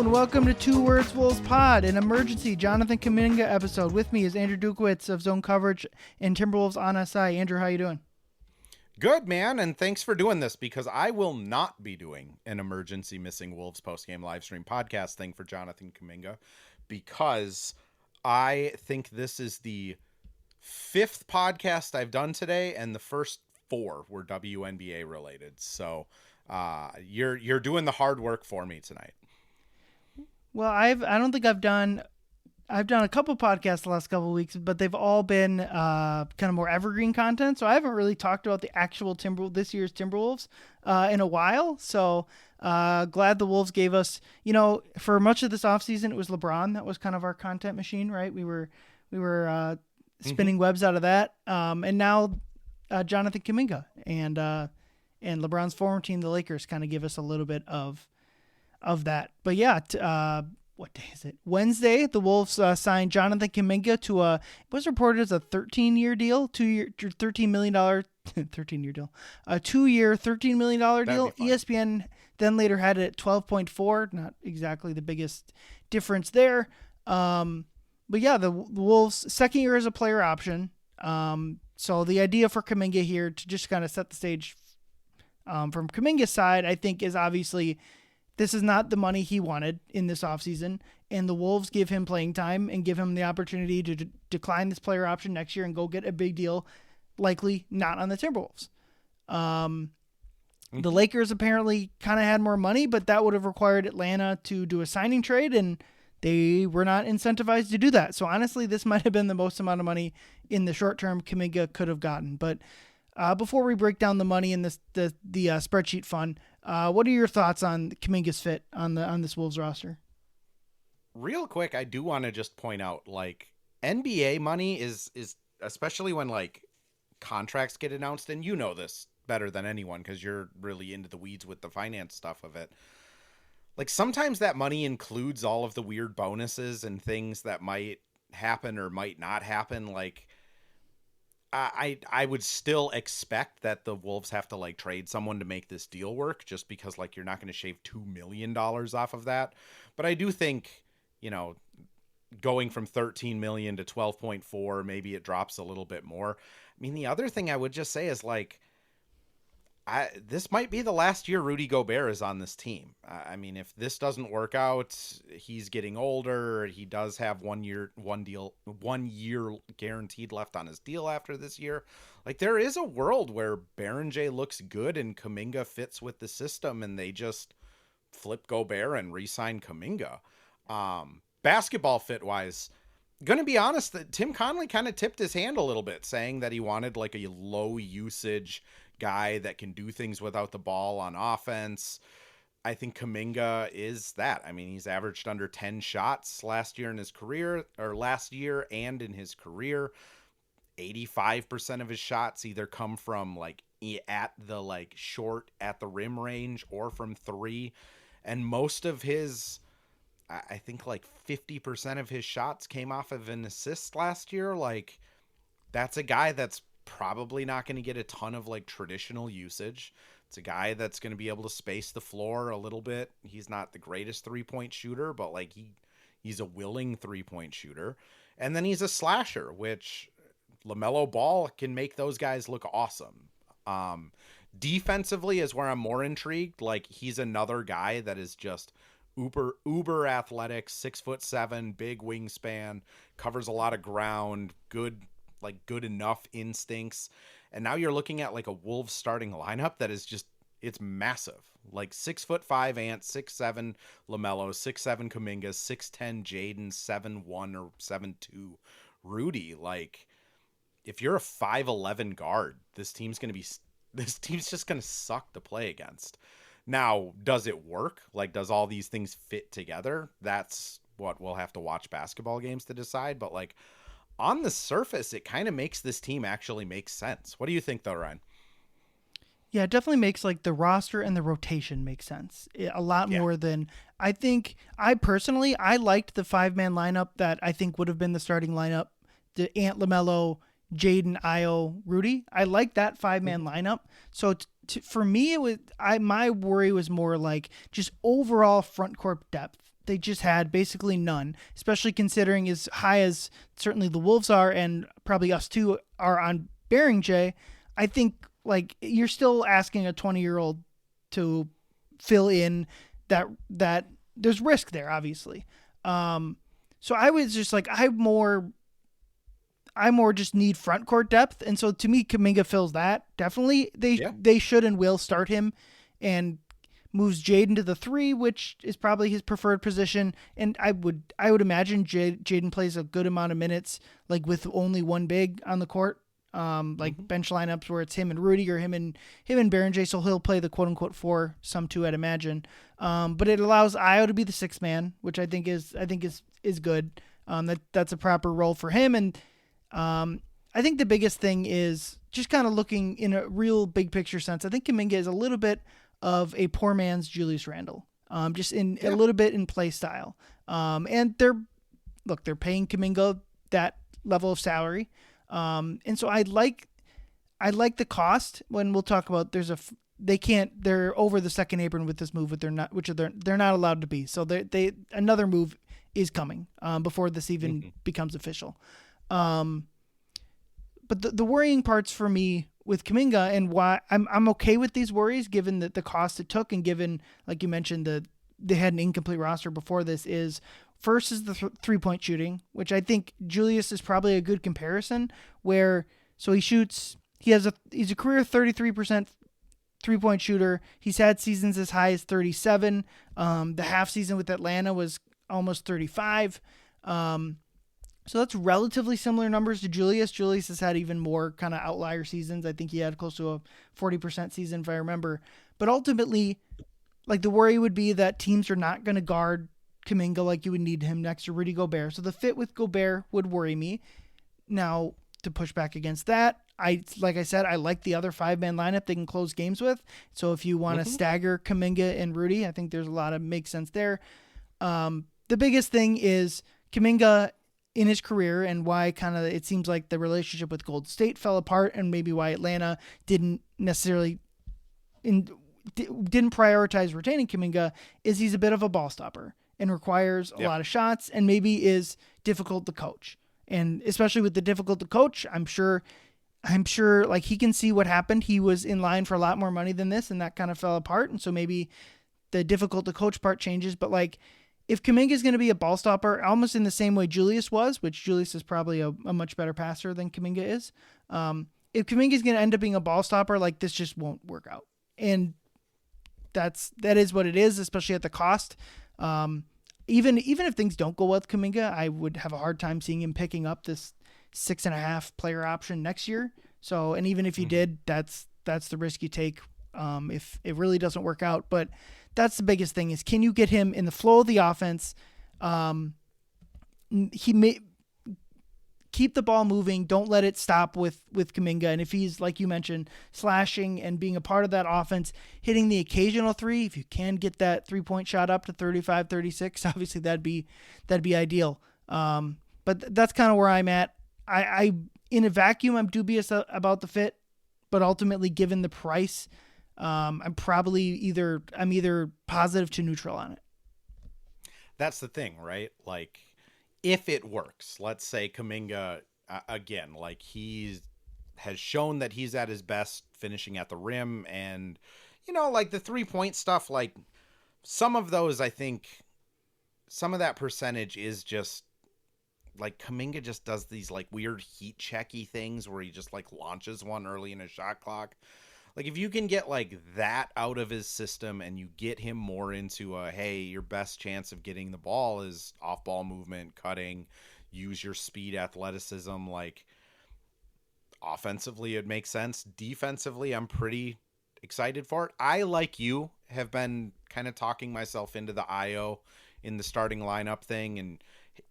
and welcome to Two Words Wolves Pod, an emergency Jonathan Kuminga episode. With me is Andrew Dukowitz of Zone Coverage and Timberwolves on SI. Andrew, how you doing? Good, man, and thanks for doing this, because I will not be doing an emergency Missing Wolves postgame livestream podcast thing for Jonathan Kuminga, because I think this is the fifth podcast I've done today, and the first four were WNBA related. So you're doing the hard work for me tonight. Well, I don't think I've done a couple podcasts the last couple of weeks, but they've all been kind of more evergreen content. So I haven't really talked about the actual this year's Timberwolves in a while. So glad the Wolves gave us, for much of this offseason, it was LeBron that was kind of our content machine, right? We were spinning webs out of that. And now Jonathan Kuminga and LeBron's former team, the Lakers, kind of give us a little bit of that. But yeah, what day is it? Wednesday, the Wolves signed Jonathan Kuminga to it was reported as a 13-year deal, $13 million, 13-year deal, a 2-year, $13 million deal. ESPN then later had it at 12.4, not exactly the biggest difference there. But yeah, the Wolves' second year as a player option. So the idea for Kuminga here, to just kind of set the stage from Kuminga's side, I think is obviously this is not the money he wanted in this offseason, and the Wolves give him playing time and give him the opportunity to decline this player option next year and go get a big deal, likely not on the Timberwolves. The Lakers apparently kind of had more money, but that would have required Atlanta to do a signing trade, and they were not incentivized to do that. So honestly, this might have been the most amount of money in the short term Kuminga could have gotten. But before we break down the money in the spreadsheet fund, what are your thoughts on Kuminga's fit on this Wolves roster? Real quick, I do want to just point out, NBA money is especially when contracts get announced, and you know this better than anyone because you're really into the weeds with the finance stuff of it. Sometimes that money includes all of the weird bonuses and things that might happen or might not happen. I would still expect that the Wolves have to trade someone to make this deal work, just because you're not going to shave $2 million off of that. But I do think, going from 13 million to 12.4, maybe it drops a little bit more. I mean, the other thing I would just say is this might be the last year Rudy Gobert is on this team. I mean, if this doesn't work out, he's getting older. He does have 1 year guaranteed left on his deal after this year. There is a world where Baron J looks good and Kuminga fits with the system, and they just flip Gobert and re-sign Kuminga. Basketball fit wise, going to be honest, that Tim Connelly kind of tipped his hand a little bit, saying that he wanted a low usage guy that can do things without the ball on offense. I think Kuminga is that. I mean, he's averaged under 10 shots last year and in his career. 85% of his shots either come from at the short at the rim range or from three. And most of his, I think 50% of his shots came off of an assist last year. That's a guy that's probably not going to get a ton of traditional usage. It's a guy that's going to be able to space the floor a little bit. He's not the greatest 3-point shooter, but he's a willing 3-point shooter. And then he's a slasher, which LaMelo Ball can make those guys look awesome. Defensively is where I'm more intrigued. He's another guy that is just uber athletic, 6'7", big wingspan, covers a lot of ground, good enough instincts. And now you're looking at a Wolves starting lineup that is just, it's massive. 6'5" Ant, 6'7" LaMelo, 6'7" Kuminga, 6'10" Jaden, 7'1" or 7'2" Rudy. If you're a 5'11" guard, this team's just going to suck to play against. Now, does it work? Does all these things fit together? That's what we'll have to watch basketball games to decide. But on the surface, it kind of makes this team actually make sense. What do you think, though, Ryan? Yeah, it definitely makes the roster and the rotation make sense a lot more than I think. I personally liked the 5-man lineup that I think would have been the starting lineup: the Ant, LaMelo, Jaden, Ayo, Rudy. I like that 5-man lineup. So for me, my worry was more just overall front court depth. they just had basically none, especially considering as high as certainly the Wolves are and probably us too are on Jay. I think like you're still asking a 20-year-old to fill in that there's risk there, obviously. So I was just like, I more just need front court depth. And so to me, Kuminga fills that. Definitely they should and will start him and moves Jaden to the 3, which is probably his preferred position. And I would imagine Jaden plays a good amount of minutes, like with only one big on the court. Bench lineups where it's him and Rudy or him and Berenjay, so he'll play the quote unquote 4, some 2 I'd imagine. But it allows Io to be the 6th man, which I think is good. That's a proper role for him. And I think the biggest thing is just kind of looking in a real big picture sense. I think Kuminga is a little bit of a poor man's Julius Randle, just in a little bit in play style. And they're paying Kuminga that level of salary. And so I like the cost when we'll talk about they're over the second apron with this move, but they're not allowed to be. So another move is coming, before this even becomes official. But the worrying parts for me with Kuminga and why I'm okay with these worries, given that the cost it took and given, like you mentioned, they had an incomplete roster before this, is first is the 3-point shooting, which I think Julius is probably a good comparison he's a career 33% 3-point shooter. He's had seasons as high as 37. The half season with Atlanta was almost 35. So that's relatively similar numbers to Julius. Julius has had even more kind of outlier seasons. I think he had close to a 40% season, if I remember. But ultimately, like, the worry would be that teams are not going to guard Kuminga like you would need him next to Rudy Gobert. So the fit with Gobert would worry me. Now, to push back against that, like I said, I like the other 5-man lineup they can close games with. So if you want to stagger Kuminga and Rudy, I think there's a lot of makes sense there. The biggest thing is Kuminga in his career and why kind of it seems like the relationship with Golden State fell apart, and maybe why Atlanta didn't necessarily didn't prioritize retaining Kuminga, is he's a bit of a ball stopper and requires a lot of shots and maybe is difficult to coach. And especially with the difficult to coach, I'm sure like he can see what happened. He was in line for a lot more money than this, and that kind of fell apart. And so maybe the difficult to coach part changes, but like, if Kuminga is going to be a ball stopper, almost in the same way Julius was, which Julius is probably a much better passer than Kuminga is. If Kuminga is going to end up being a ball stopper, like, this just won't work out. And that is what it is, especially at the cost. Even if things don't go well with Kuminga, I would have a hard time seeing him picking up this 6.5 player option next year. So, and even if you did, that's the risk you take, if it really doesn't work out. But that's the biggest thing, is can you get him in the flow of the offense? He may keep the ball moving. Don't let it stop with Kuminga. And if he's, like you mentioned, slashing and being a part of that offense, hitting the occasional 3, if you can get that 3-point shot up to 35, 36, obviously that'd be ideal. But that's kind of where I'm at. I in a vacuum, I'm dubious about the fit, but ultimately, given the price, I'm probably either positive to neutral on it. That's the thing, right? Like, if it works, let's say Kuminga, again, like, has shown that he's at his best finishing at the rim, and, like, the 3-point stuff, like, some of those, I think, some of that percentage is just, like, Kuminga just does these, like, weird heat checky things where he just, like, launches one early in a shot clock. Like, if you can get, like, that out of his system and you get him more into hey, your best chance of getting the ball is off-ball movement, cutting, use your speed, athleticism, like, offensively, it makes sense. Defensively, I'm pretty excited for it. I, like you, have been kind of talking myself into the Io in the starting lineup thing, and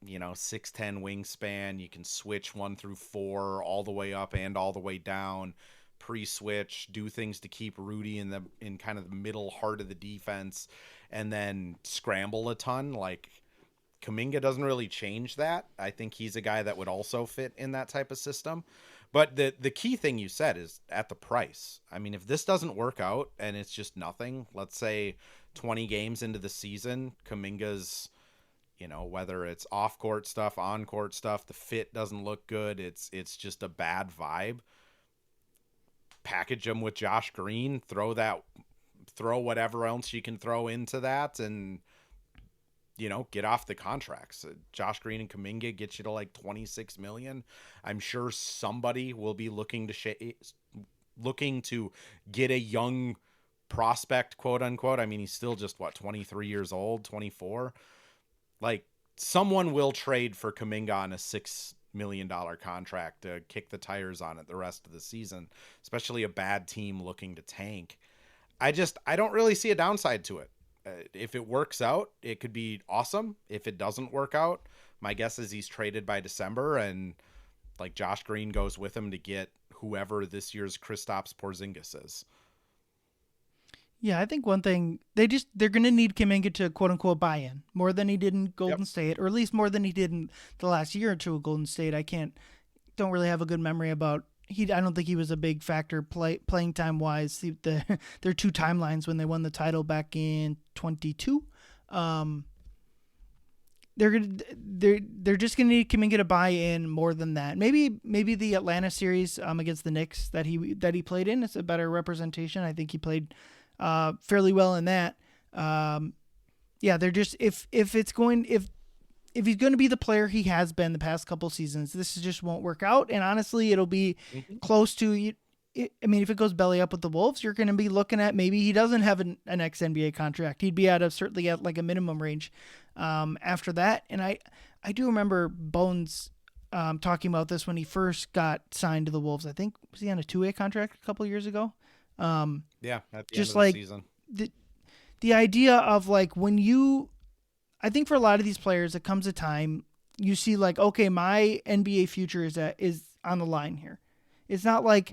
6'10" wingspan, you can switch 1 through 4 all the way up and all the way down, pre-switch, do things to keep Rudy in kind of the middle heart of the defense, and then scramble a ton. Like, Kuminga doesn't really change that. I think he's a guy that would also fit in that type of system. But the key thing you said is at the price. I mean, if this doesn't work out and it's just nothing, let's say 20 games into the season, Kuminga's whether it's off court stuff, on court stuff, the fit doesn't look good. It's just a bad vibe. Package him with Josh Green, throw whatever else you can throw into that, and get off the contracts. Josh Green and Kuminga get you to like 26 million. I'm sure somebody will be looking to get a young prospect, quote unquote. I mean, he's still just 23 years old, 24. Like, someone will trade for Kuminga on a $6 million contract to kick the tires on it the rest of the season, especially a bad team looking to tank. I don't really see a downside to it. If it works out, it could be awesome. If it doesn't work out, my guess is he's traded by December, and like Josh Green goes with him to get whoever this year's Kristaps Porzingis is. Yeah, I think one thing they're going to need Kuminga to quote unquote buy in more than he did in Golden State, or at least more than he did in the last year or two of Golden State. Don't really have a good memory about I don't think he was a big factor playing time wise. There are two timelines when they won the title back in 22. They're just gonna need Kuminga to buy in more than that. Maybe the Atlanta series against the Knicks that he played in is a better representation. I think he played fairly well in that. They're just if he's going to be the player he has been the past couple seasons, this just won't work out. And honestly, it'll be close to. If it goes belly up with the Wolves, you're going to be looking at maybe he doesn't have an ex NBA contract. He'd be certainly at like a minimum range after that. And I do remember Bones talking about this when he first got signed to the Wolves. I think was he on a 2-way contract a couple of years ago? At the just end of like the season. The idea of like I think for a lot of these players, it comes a time you see like, okay, my NBA future is on the line here. It's not like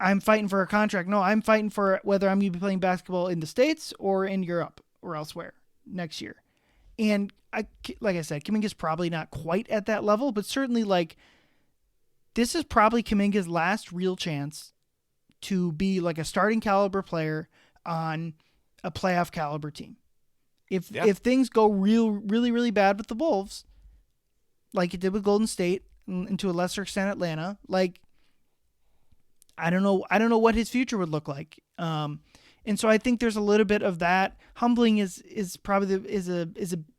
I'm fighting for a contract. No, I'm fighting for whether I'm going to be playing basketball in the States or in Europe or elsewhere next year. And like I said, Kuminga's probably not quite at that level, but certainly like this is probably Kuminga's last real chance to be like a starting caliber player on a playoff caliber team. If things go really, really bad with the Wolves, like it did with Golden State and to a lesser extent Atlanta, like I don't know what his future would look like. And so I think there's a little bit of that. Humbling is probably is a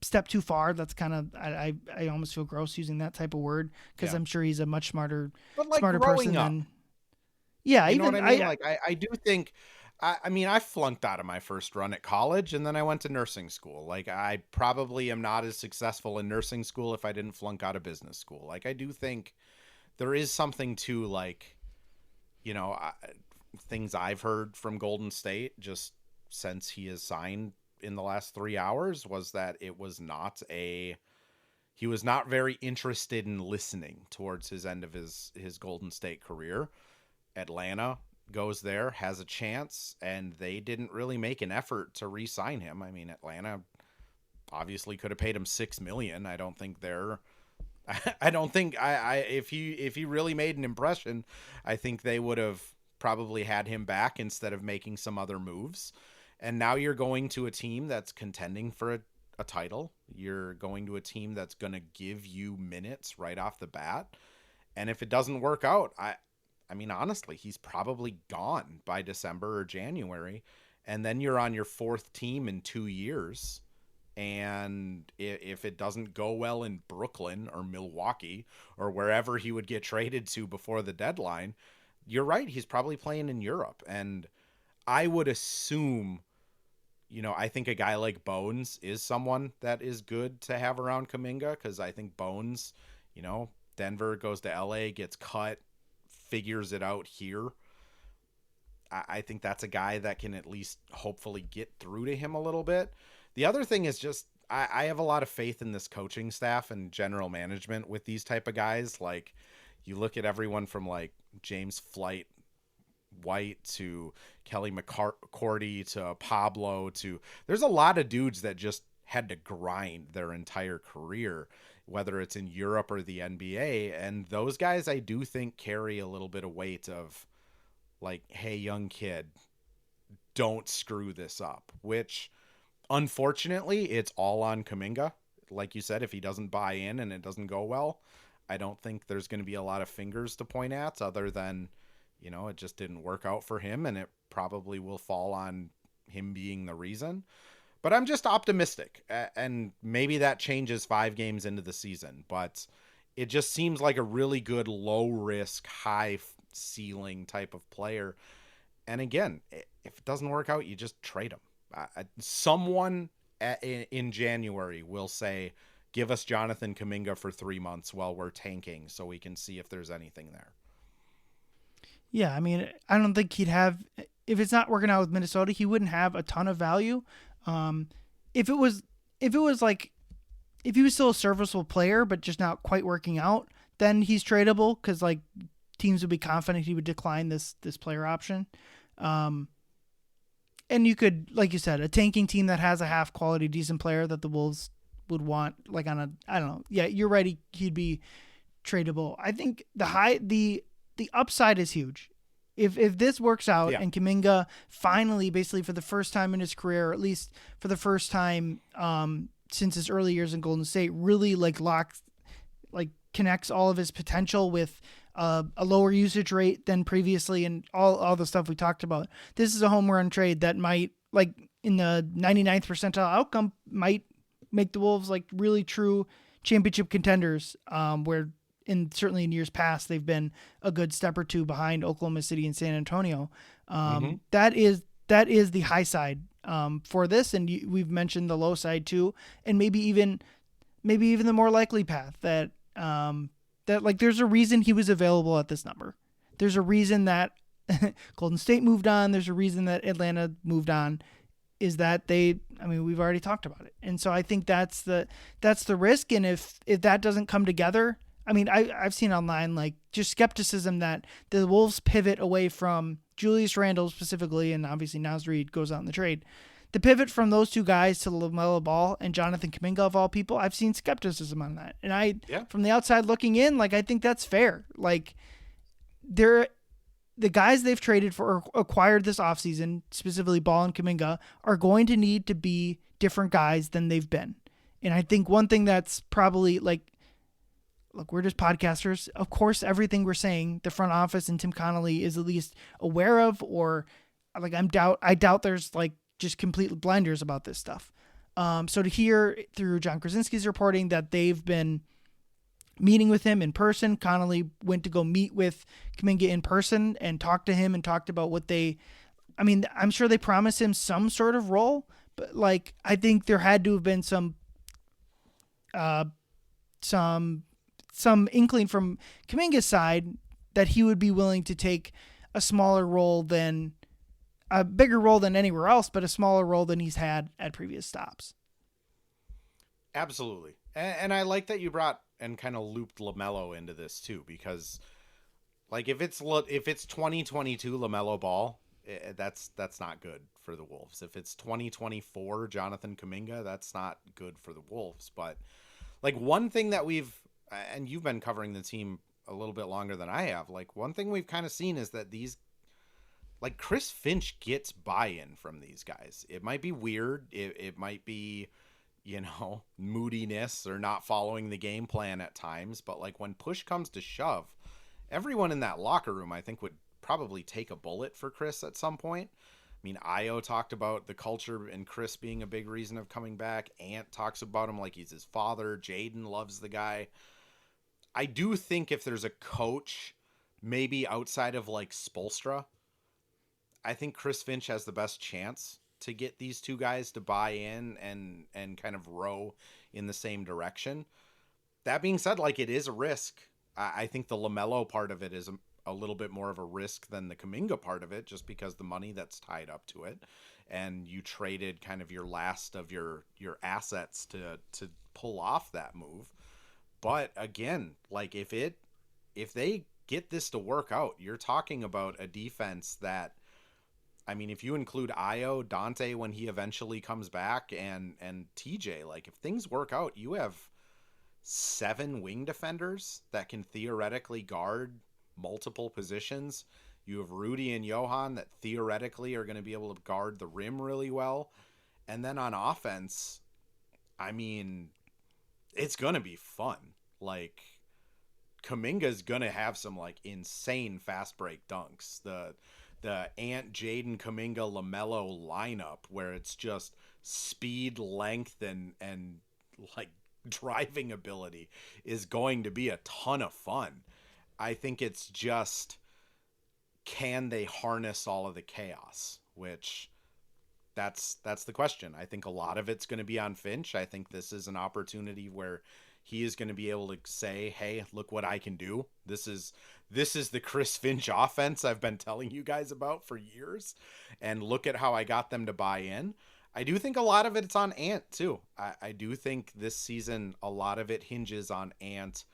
step too far. That's kind of I almost feel gross using that type of word because I'm sure he's a much smarter person than. Yeah, you know what I mean? I do think. I flunked out of my first run at college, and then I went to nursing school. Like, I probably am not as successful in nursing school if I didn't flunk out of business school. Like, I do think there is something to, like, things I've heard from Golden State just since he has signed in the last 3 hours was that he was not very interested in listening towards his end of his Golden State career. Atlanta goes there, has a chance, and they didn't really make an effort to re-sign him. I mean, Atlanta obviously could have paid him $6 million. I don't think if he really made an impression, I think they would have probably had him back instead of making some other moves. And now you're going to a team that's contending for a title. You're going to a team that's going to give you minutes right off the bat. And if it doesn't work out, I mean, honestly, he's probably gone by December or January, and then you're on your fourth team in 2 years. And if it doesn't go well in Brooklyn or Milwaukee or wherever he would get traded to before the deadline, you're right. He's probably playing in Europe. And I would assume, I think a guy like Bones is someone that is good to have around Kuminga because I think Bones, Denver goes to LA, gets cut, figures it out here. I think that's a guy that can at least hopefully get through to him a little bit. The other thing is just I have a lot of faith in this coaching staff and general management with these type of guys. Like, you look at everyone from like James Flight White to Kelly McCourty to Pablo to there's a lot of dudes that just had to grind their entire career, whether it's in Europe or the NBA. And those guys, I do think, carry a little bit of weight of like, hey, young kid, don't screw this up, which unfortunately it's all on Kuminga. like you said, if he doesn't buy in and it doesn't go well, I don't think there's going to be a lot of fingers to point at other than, it just didn't work out for him, and it probably will fall on him being the reason. But I'm just optimistic, and maybe that changes 5 games into the season, but it just seems like a really good low risk, high ceiling type of player. And again, if it doesn't work out, you just trade him. Someone in January will say, give us Jonathan Kuminga for 3 months while we're tanking so we can see if there's anything there. Yeah, I mean, I don't think he'd have, if it's not working out with Minnesota, he wouldn't have a ton of value. If it was like, if he was still a serviceable player but just not quite working out, then he's tradable because like teams would be confident he would decline this player option. And you could, like you said, a tanking team that has a half quality decent player that the Wolves would want, like on a, I don't know. Yeah, you're right. He'd be tradable. I think the upside is huge. If this works out and Kuminga finally, basically for the first time in his career, or at least for the first time since his early years in Golden State, really connects all of his potential with a lower usage rate than previously, and all the stuff we talked about. This is a home run trade that might, like in the 99th percentile outcome, might make the Wolves like really true championship contenders, where certainly in years past they've been a good step or two behind Oklahoma City and San Antonio. That is the high side for this, and we've mentioned the low side too, and maybe even the more likely path that like there's a reason he was available at this number. There's a reason that Golden State moved on. There's a reason that Atlanta moved on. Is that we've already talked about it. And so I think that's the risk. And if that doesn't come together, I've seen online like just skepticism that the Wolves pivot away from Julius Randle specifically, and obviously Naz Reid goes out in the trade. The pivot from those two guys to LaMelo Ball and Jonathan Kuminga of all people, I've seen skepticism on that. And from the outside looking in, like I think that's fair. Like the guys they've traded for or acquired this offseason, specifically Ball and Kuminga, are going to need to be different guys than they've been. And I think one thing that's probably like, look, we're just podcasters. Of course, everything we're saying, the front office and Tim Connolly is at least aware of, or like I doubt there's like just complete blinders about this stuff. So to hear through John Krasinski's reporting that they've been meeting with him in person, Connolly went to go meet with Kuminga in person and talk to him and talked about what I'm sure they promised him some sort of role, but like, I think there had to have been some inkling from Kuminga's side that he would be willing to take a bigger role than anywhere else, but a smaller role than he's had at previous stops. Absolutely. And I like that you brought and kind of looped LaMelo into this too, because like if it's 2022 LaMelo Ball, that's not good for the Wolves. If it's 2024 Jonathan Kuminga, that's not good for the Wolves. But like one thing that and you've been covering the team a little bit longer than I have, like one thing we've kind of seen is that like Chris Finch gets buy-in from these guys. It might be weird. It might be, moodiness or not following the game plan at times. But like when push comes to shove, everyone in that locker room, I think, would probably take a bullet for Chris at some point. Io talked about the culture and Chris being a big reason of coming back. Ant talks about him like he's his father. Jaden loves the guy. I do think if there's a coach, maybe outside of like Spoelstra, I think Chris Finch has the best chance to get these two guys to buy in and kind of row in the same direction. That being said, like it is a risk. I think the LaMelo part of it is a little bit more of a risk than the Kuminga part of it, just because the money that's tied up to it, and you traded kind of your last of your assets to pull off that move. But again, like if they get this to work out, you're talking about a defense that, if you include Io, Dante when he eventually comes back, and TJ, like if things work out, you have 7 wing defenders that can theoretically guard multiple positions. You have Rudy and Johan that theoretically are going to be able to guard the rim really well. And then on offense, it's going to be fun. Like, Kuminga's going to have some like insane fast break dunks. The Ant, Jaden, Kuminga, LaMelo lineup where it's just speed, length, and like driving ability is going to be a ton of fun. I think it's just, can they harness all of the chaos? Which that's the question. I think a lot of it's going to be on Finch. I think this is an opportunity where he is going to be able to say, "Hey, look what I can do. This is the Chris Finch offense I've been telling you guys about for years, and look at how I got them to buy in." I do think a lot of it's on Ant too. I do think this season a lot of it hinges on Ant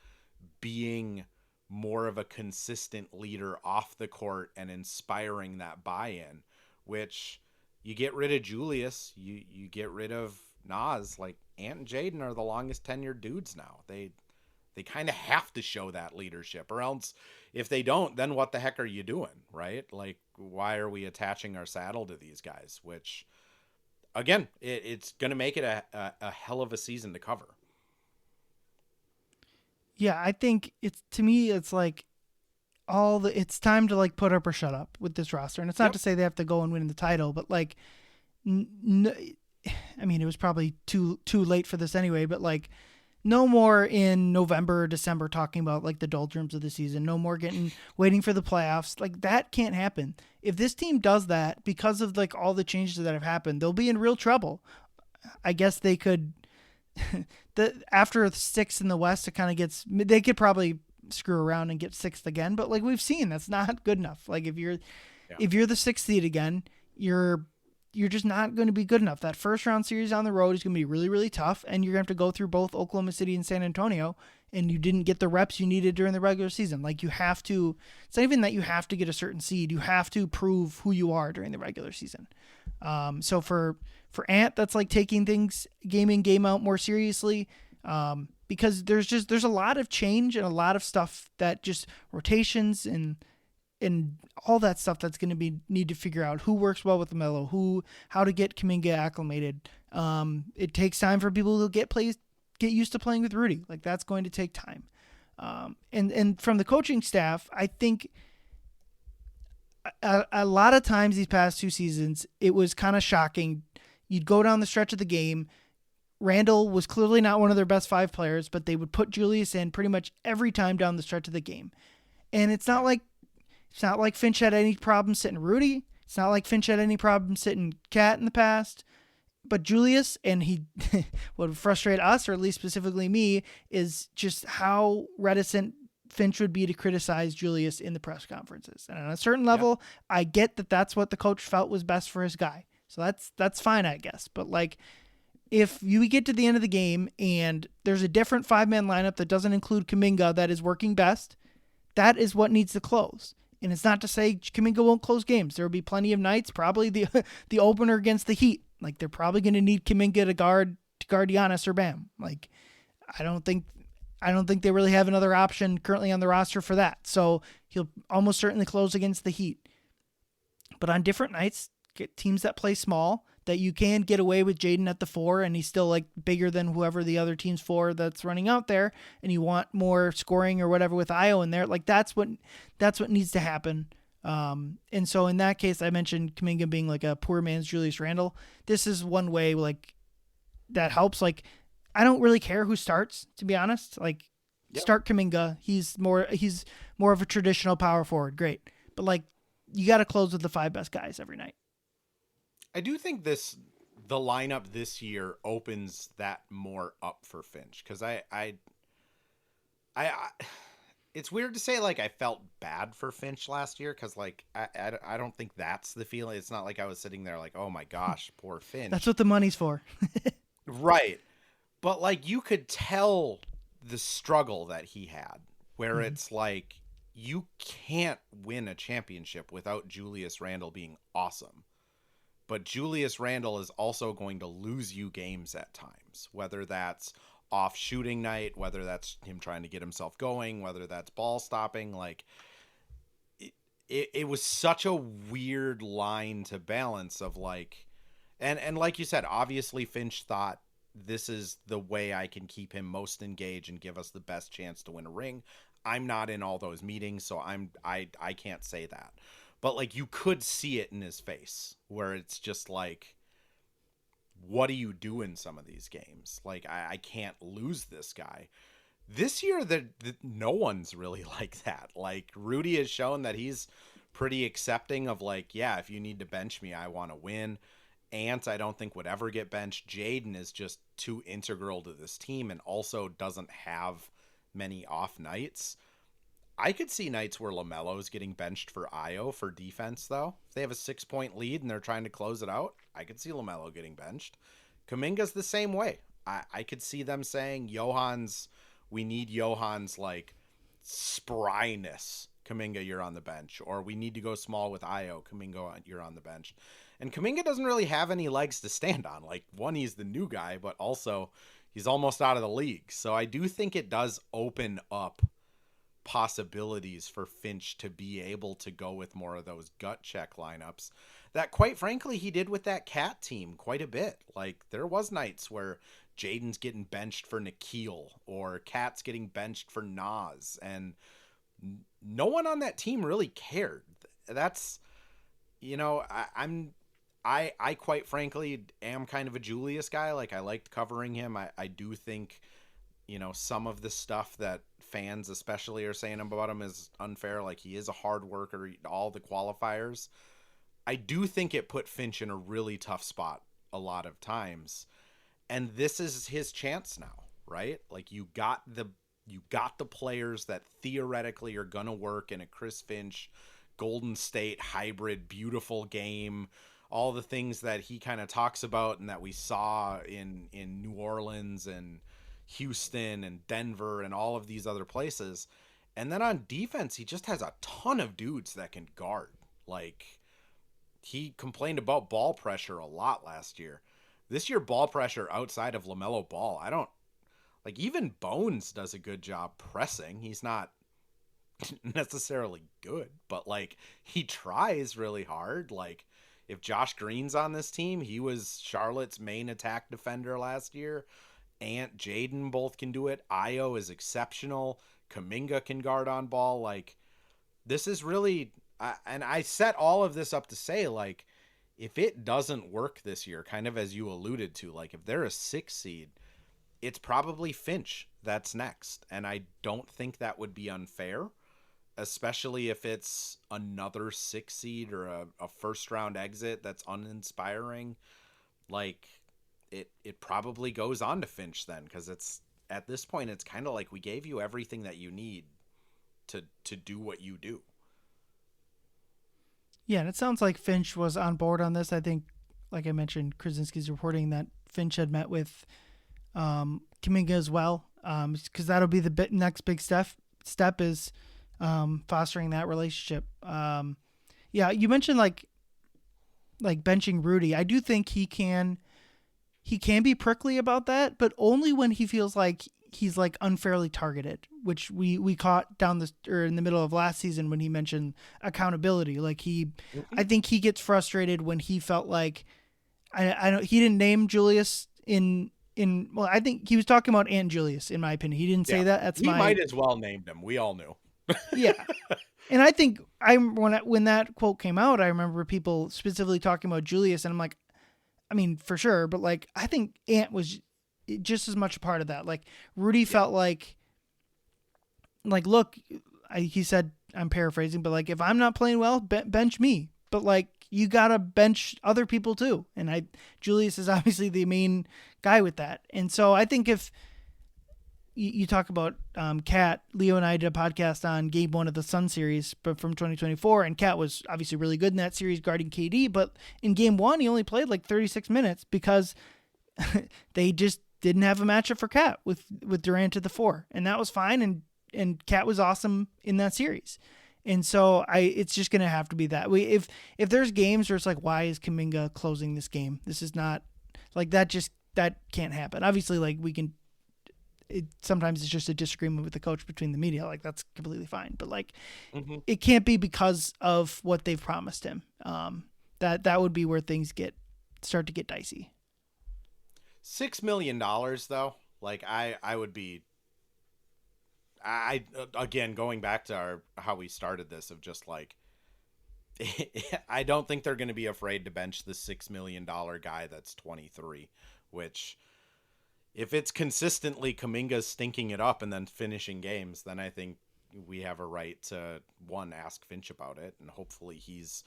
being more of a consistent leader off the court and inspiring that buy-in, which you get rid of Julius, you get rid of Nas, like Ant and Jaden are the longest tenured dudes now. They kind of have to show that leadership, or else if they don't, then what the heck are you doing, right? Like, why are we attaching our saddle to these guys? Which, again, it's going to make it a hell of a season to cover. Yeah, I think to me, it's like it's time to like put up or shut up with this roster. And it's not to say they have to go and win the title, but like, I mean, it was probably too late for this anyway, but like, no more in November or December talking about like the doldrums of the season. No more waiting for the playoffs. Like, that can't happen. If this team does that because of like all the changes that have happened, they'll be in real trouble. I guess they could, after 6th in the West, they could probably screw around and get 6th again. But like we've seen, that's not good enough. Like, if you're the 6th seed again, you're just not going to be good enough. That first round series on the road is going to be really, really tough, and you're going to have to go through both Oklahoma City and San Antonio, and you didn't get the reps you needed during the regular season. Like, you have to, it's not even that you have to get a certain seed. You have to prove who you are during the regular season. So for Ant, that's like taking things game in, game out more seriously, because there's a lot of change and a lot of stuff that just rotations and all that stuff that's going to need to figure out who works well with LaMelo, how to get Kuminga acclimated. It takes time for people to get used to playing with Rudy. Like, that's going to take time. And from the coaching staff, I think a lot of times these past 2 seasons, it was kind of shocking. You'd go down the stretch of the game. Randall was clearly not one of their best 5 players, but they would put Julius in pretty much every time down the stretch of the game. And it's not like Finch had any problem sitting Rudy. It's not like Finch had any problem sitting Cat in the past. But Julius, and he what would frustrate us, or at least specifically me, is just how reticent Finch would be to criticize Julius in the press conferences. And on a certain level, I get that that's what the coach felt was best for his guy. So that's fine, I guess. But like, if you get to the end of the game and there's a different 5-man lineup that doesn't include Kuminga that is working best, that is what needs to close. And it's not to say Kuminga won't close games. There will be plenty of nights, probably the opener against the Heat. Like, they're probably going to need Kuminga to guard Giannis or Bam. Like, I don't think they really have another option currently on the roster for that. So he'll almost certainly close against the Heat. But on different nights, get teams that play small, that you can get away with Jaden at the 4, and he's still like bigger than whoever the other team's 4 that's running out there, and you want more scoring or whatever with Io in there. Like, that's what needs to happen. And so in that case, I mentioned Kuminga being like a poor man's Julius Randle. This is one way like that helps. Like, I don't really care who starts, to be honest. Like, start Kuminga. He's more of a traditional power forward. Great. But like, you got to close with the 5 best guys every night. I do think the lineup this year opens that more up for Finch, because I it's weird to say, like, I felt bad for Finch last year, because like I don't think that's the feeling. It's not like I was sitting there like, oh my gosh, poor Finch. That's what the money's for. Right. But like, you could tell the struggle that he had, where it's like, you can't win a championship without Julius Randle being awesome. But Julius Randle is also going to lose you games at times, whether that's off shooting night, whether that's him trying to get himself going, whether that's ball stopping. Like, it was such a weird line to balance of like, and like you said, obviously Finch thought this is the way I can keep him most engaged and give us the best chance to win a ring. I'm not in all those meetings, so I can't say that. But like you could see it in his face where it's just like, what do you do in some of these games? Like I can't lose this guy. This year that no one's really like that. Like Rudy has shown that he's pretty accepting of like, yeah, if you need to bench me, I want to win. Ant, I don't think would ever get benched. Jaden is just too integral to this team and also doesn't have many off nights. I could see nights where LaMelo's getting benched for Io for defense, though. If they have a 6-point lead and they're trying to close it out, I could see LaMelo getting benched. Kuminga's the same way. I could see them saying, we need Johan's, like, spryness. Kuminga, you're on the bench. Or we need to go small with Io. Kuminga, you're on the bench. And Kuminga doesn't really have any legs to stand on. Like, one, he's the new guy, but also he's almost out of the league. So I do think it does open up possibilities for Finch to be able to go with more of those gut check lineups that, quite frankly, he did with that Cat team quite a bit. Like, there was nights where Jaden's getting benched for Nikhil or Cat's getting benched for Nas, and no one on that team really cared. That's, I quite frankly am kind of a Julius guy. Like, I liked covering him. I do think, some of the stuff that fans especially are saying about him is unfair. Like, he is a hard worker, all the qualifiers. I do think it put Finch in a really tough spot a lot of times. And this is his chance now, right? Like, you got the players that theoretically are going to work in a Chris Finch, Golden State hybrid, beautiful game, all the things that he kind of talks about and that we saw in New Orleans and Houston and Denver and all of these other places. And then on defense, he just has a ton of dudes that can guard. Like, he complained about ball pressure a lot last year. This year, ball pressure outside of LaMelo Ball, even Bones does a good job pressing. He's not necessarily good, but like, he tries really hard. Like, if Josh Green's on this team, he was Charlotte's main attack defender last year. Ant, Jaden both can do it. Io is exceptional. Kuminga can guard on ball. Like, this is really, and I set all of this up to say, like, if it doesn't work this year, kind of as you alluded to, like, if they're a 6 seed, it's probably Finch that's next. And I don't think that would be unfair, especially if it's another 6 seed or a first round exit that's uninspiring. Like, it probably goes on to Finch then, because it's, at this point, it's kind of like we gave you everything that you need to do what you do. Yeah, and it sounds like Finch was on board on this. I think, like I mentioned, Krasinski's reporting that Finch had met with Kuminga as well, because that'll be the next big step is fostering that relationship. Yeah, you mentioned like benching Rudy. I do think he can be prickly about that, but only when he feels like he's like unfairly targeted, which we caught in the middle of last season when he mentioned accountability. Like, I think he gets frustrated when he felt like, he didn't name Julius well, I think he was talking about Ant Julius, in my opinion. He didn't say that. He might as well named him. We all knew. Yeah. And I think when that quote came out, I remember people specifically talking about Julius, and I'm like, I mean, for sure, but like, I think Ant was just as much a part of that. Like, Rudy felt like, look, he said, I'm paraphrasing, but like, if I'm not playing well, bench me. But like, you gotta bench other people too. And Julius is obviously the main guy with that. And so I think if you talk about Cat, Leo and I did a podcast on Game 1 of the Sun series, but from 2024, and Cat was obviously really good in that series guarding KD, but in Game 1 he only played like 36 minutes because they just didn't have a matchup for Cat with Durant at the 4, and that was fine, and Cat was awesome in that series. And so it's just going to have to be that way. If there's games where it's like, why is Kuminga closing this game? This is not like that. That can't happen. Obviously, like, sometimes it's just a disagreement with the coach between the media. Like, that's completely fine. But like, It can't be because of what they've promised him. That would be where things start to get dicey. $6 million though. Like I would be. I again going back to how we started this of just like. I don't think they're going to be afraid to bench the $6 million guy that's 23, which if it's consistently Kuminga stinking it up and then finishing games, then I think we have a right to ask Finch about it, and hopefully he's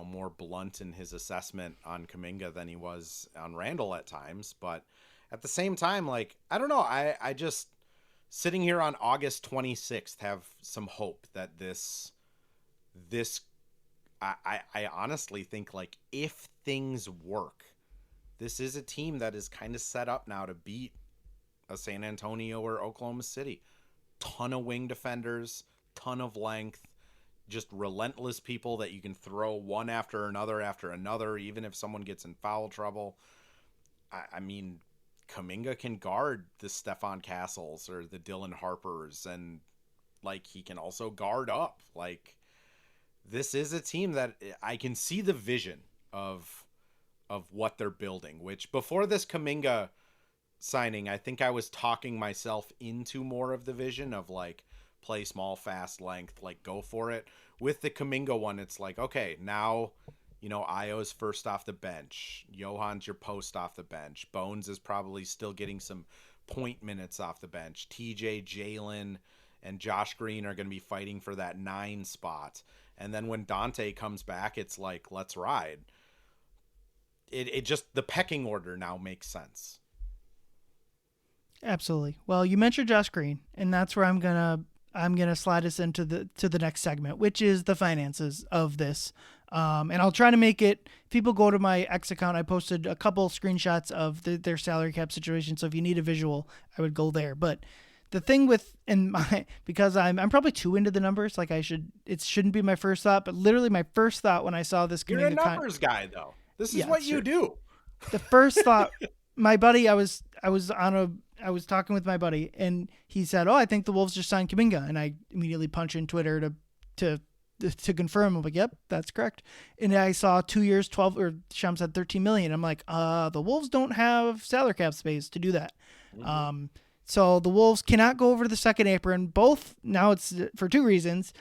more blunt in his assessment on Kuminga than he was on Randall at times. But at the same time, like, I don't know, I just sitting here on August 26th have some hope that this I honestly think, like, if things work, this is a team that is kind of set up now to beat a San Antonio or Oklahoma City. Ton of wing defenders, ton of length, just relentless people that you can throw one after another, even if someone gets in foul trouble. I mean, Kuminga can guard the Stephon Castles or the Dylan Harpers, and, like, he can also guard up. Like, this is a team that I can see the vision of what they're building, which before this Kuminga signing, I think I was talking myself into more of the vision of, like, play small, fast, length, like, go for it. With the Kuminga one, it's like, okay, now, Io's first off the bench. Johan's your post off the bench. Bones is probably still getting some point minutes off the bench. TJ, Jalen, and Josh Green are going to be fighting for that 9 spot. And then when Dante comes back, it's like, let's ride. It just, the pecking order now makes sense. Absolutely. Well, you mentioned Josh Green, and that's where I'm gonna slide us into the next segment, which is the finances of this. And I'll try to make it. If people go to my X account, I posted a couple screenshots of their salary cap situation. So if you need a visual, I would go there. But the thing because I'm probably too into the numbers, like it shouldn't be my first thought, but literally my first thought when I saw this. You're a numbers guy, though. This is what you do. The first thought, my buddy, I was talking with my buddy, and he said, "Oh, I think the Wolves just signed Kuminga," and I immediately punched in Twitter to confirm. I'm like, "Yep, that's correct." And I saw 2 years, 12, or Sham said 13 million. I'm like, the Wolves don't have salary cap space to do that. Mm-hmm. So the Wolves cannot go over to the second apron. Now it's for 2 reasons.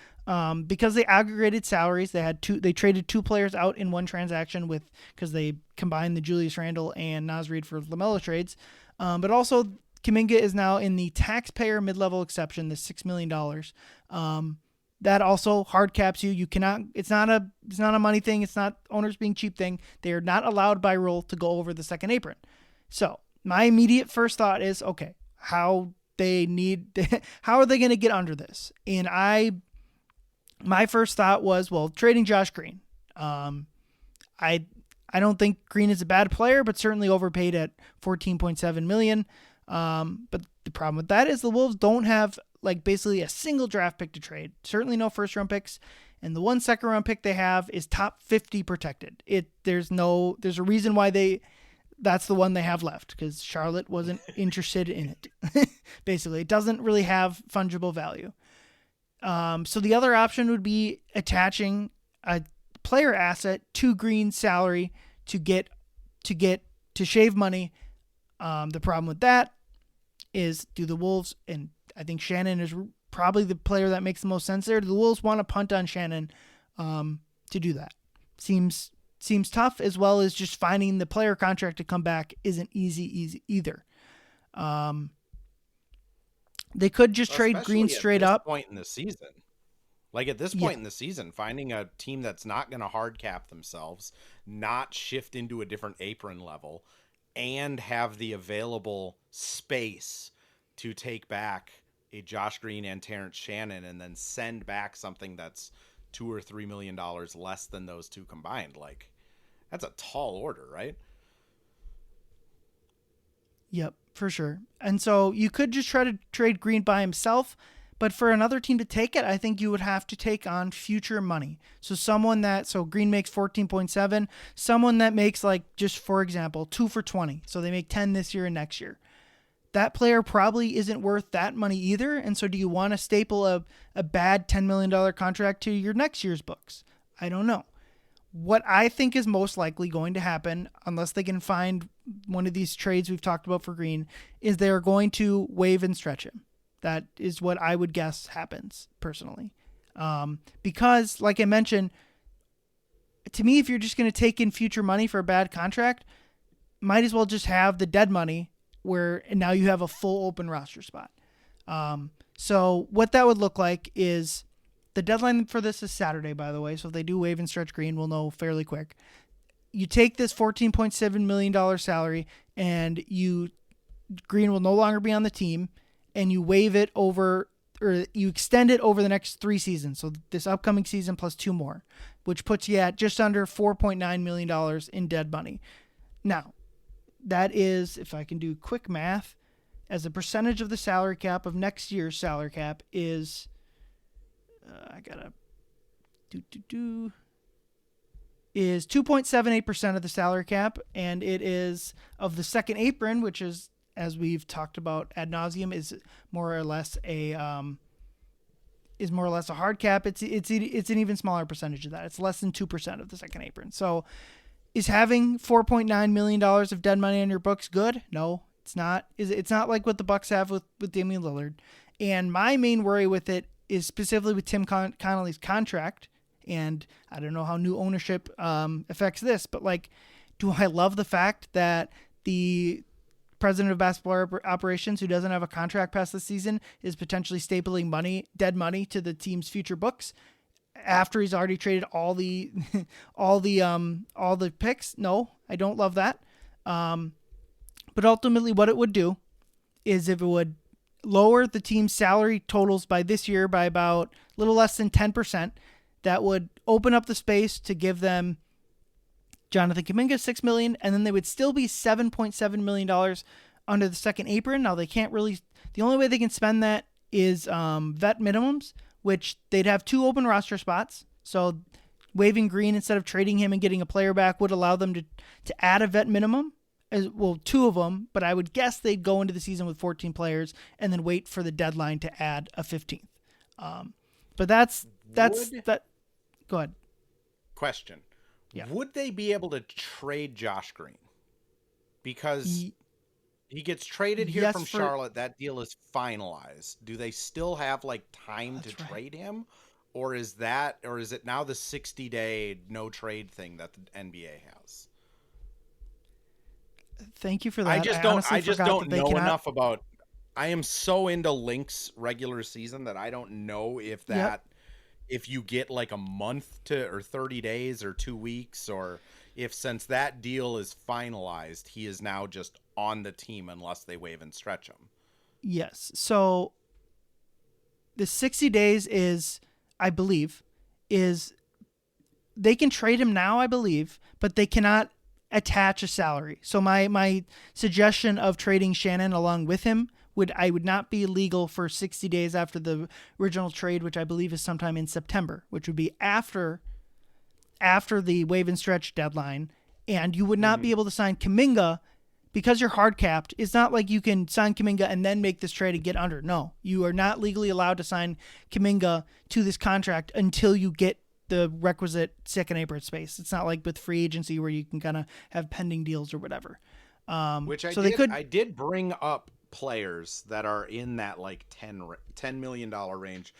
Because they aggregated salaries, they traded 2 players out in one transaction because they combined the Julius Randle and Naz Reid for LaMelo trades. But also Kuminga is now in the taxpayer mid-level exception, the $6 million. That also hard caps you. You cannot, it's not a money thing. It's not owners being cheap thing. They are not allowed by rule to go over the second apron. So my immediate first thought is, okay, how are they going to get under this? And my first thought was, well, trading Josh Green. I don't think Green is a bad player, but certainly overpaid at $14.7 million. But the problem with that is the Wolves don't have basically a single draft pick to trade. Certainly no first round picks. And the 1 second round pick they have is top 50 protected. There's a reason why that's the one they have left, because Charlotte wasn't interested in it. Basically, it doesn't really have fungible value. So the other option would be attaching a player asset to Green's salary to shave money. The problem with that is, do the Wolves, and I think Shannon is probably the player that makes the most sense there. Do the Wolves want to punt on Shannon to do that? Seems tough, as well as just finding the player contract to come back isn't easy either. They could just trade Green straight up. Point in the season. At this point in the season, finding a team that's not going to hard cap themselves, not shift into a different apron level, and have the available space to take back a Josh Green and Terrence Shannon and then send back something that's $2 or $3 million less than those two combined. That's a tall order, right? Yep, for sure. And so you could just try to trade Green by himself, but for another team to take it, I think you would have to take on future money. So Green makes 14.7, someone that makes, just for example, 2 for 20. So they make 10 this year and next year. That player probably isn't worth that money either. And so do you want to staple a bad $10 million contract to your next year's books? I don't know. What I think is most likely going to happen, unless they can find one of these trades we've talked about for Green, is they're going to waive and stretch him. That is what I would guess happens personally. Because, like I mentioned, to me, if you're just going to take in future money for a bad contract, might as well just have the dead money and now you have a full open roster spot. So what that would look like is the deadline for this is Saturday, by the way. So if they do waive and stretch Green, we'll know fairly quick. You take this $14.7 million salary and Green will no longer be on the team, and you waive it over, or you extend it over the next 3 seasons. So this upcoming season plus 2 more, which puts you at just under $4.9 million in dead money. Now, that is, if I can do quick math, as a percentage of the salary cap of next year's salary cap is, is 2.78% of the salary cap, and it is of the second apron, which is, as we've talked about ad nauseum, is more or less a hard cap. It's an even smaller percentage of that. It's less than 2% of the second apron. So, is having $4.9 million of dead money on your books good? No, it's not. It's not like what the Bucks have with Damian Lillard. And my main worry with it is specifically with Tim Connolly's contract, and I don't know how new ownership affects this, but like, do I love the fact that the president of basketball operations, who doesn't have a contract past this season, is potentially stapling dead money to the team's future books after he's already traded all the picks? No, I don't love that. But ultimately, what it would do is if it would lower the team's salary totals by this year by about a little less than 10%. That would open up the space to give them Jonathan Kuminga $6 million, and then they would still be $7.7 million under the second apron. Now they can't really. The only way they can spend that is vet minimums, which they'd have 2 open roster spots. So waiving Green instead of trading him and getting a player back would allow them to add a vet minimum. Well, 2 of them, but I would guess they'd go into the season with 14 players and then wait for the deadline to add a 15th. But that's that. Go ahead. Question. Yeah. Would they be able to trade Josh Green? Because he gets traded here from Charlotte. That deal is finalized. Do they still have like time to trade him? Or is it now the 60-day no trade thing that the NBA has? Thank you for that. I just don't know enough about. I am so into Lynx regular season that I don't know if if you get like a month or 30 days or 2 weeks, or if since that deal is finalized, he is now just on the team unless they waive and stretch him. Yes. So the 60 days is, I believe, they can trade him now, I believe, but they cannot attach a salary. So my suggestion of trading Shannon along with him would not be legal for 60 days after the original trade, which I believe is sometime in September, which would be after the waive and stretch deadline. And you would not be able to sign Kuminga because you're hard capped. It's not like you can sign Kuminga and then make this trade and get under. No, you are not legally allowed to sign Kuminga to this contract until you get the requisite second apron space. It's not like with free agency where you can kind of have pending deals or whatever. I did bring up players that are in that like $10 million range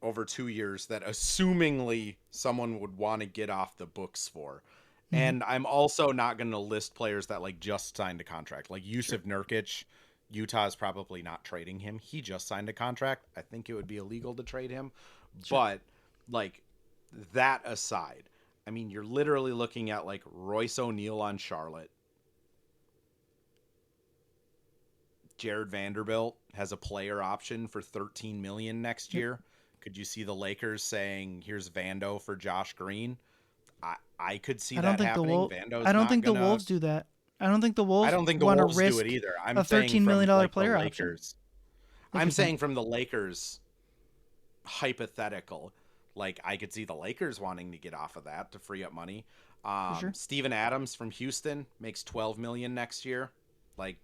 over 2 years that assumingly someone would want to get off the books for. And I'm also not going to list players that like just signed a contract, like Yusuf Nurkic. Utah is probably not trading him. He just signed a contract. I think it would be illegal to trade him. But like that aside, I mean, you're literally looking at like Royce O'Neal on Charlotte. Jared Vanderbilt has a player option for $13 million next year. Could you see the Lakers saying, "Here's Vando for Josh Green"? I could see that happening. I don't think the Wolves do that. I don't think the Wolves do it either. I'm a $13 million player option. I'm saying from the Lakers hypothetical, like I could see the Lakers wanting to get off of that to free up money. Steven Adams from Houston makes $12 million next year. Like,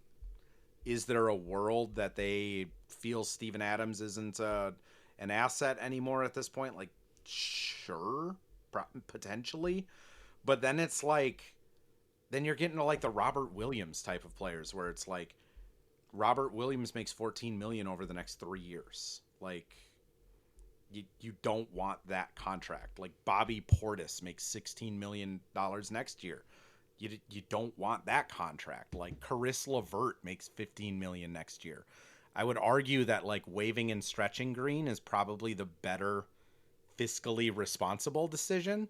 is there a world that they feel Steven Adams isn't an asset anymore at this point? Like, sure, potentially. But then it's like, then you're getting to like the Robert Williams type of players where it's like Robert Williams makes 14 million over the next 3 years. Like you don't want that contract. Like Bobby Portis makes $16 million next year. You don't want that contract. Like Caris LeVert makes 15 million next year. I would argue that like waiving and stretching Green is probably the better fiscally responsible decision.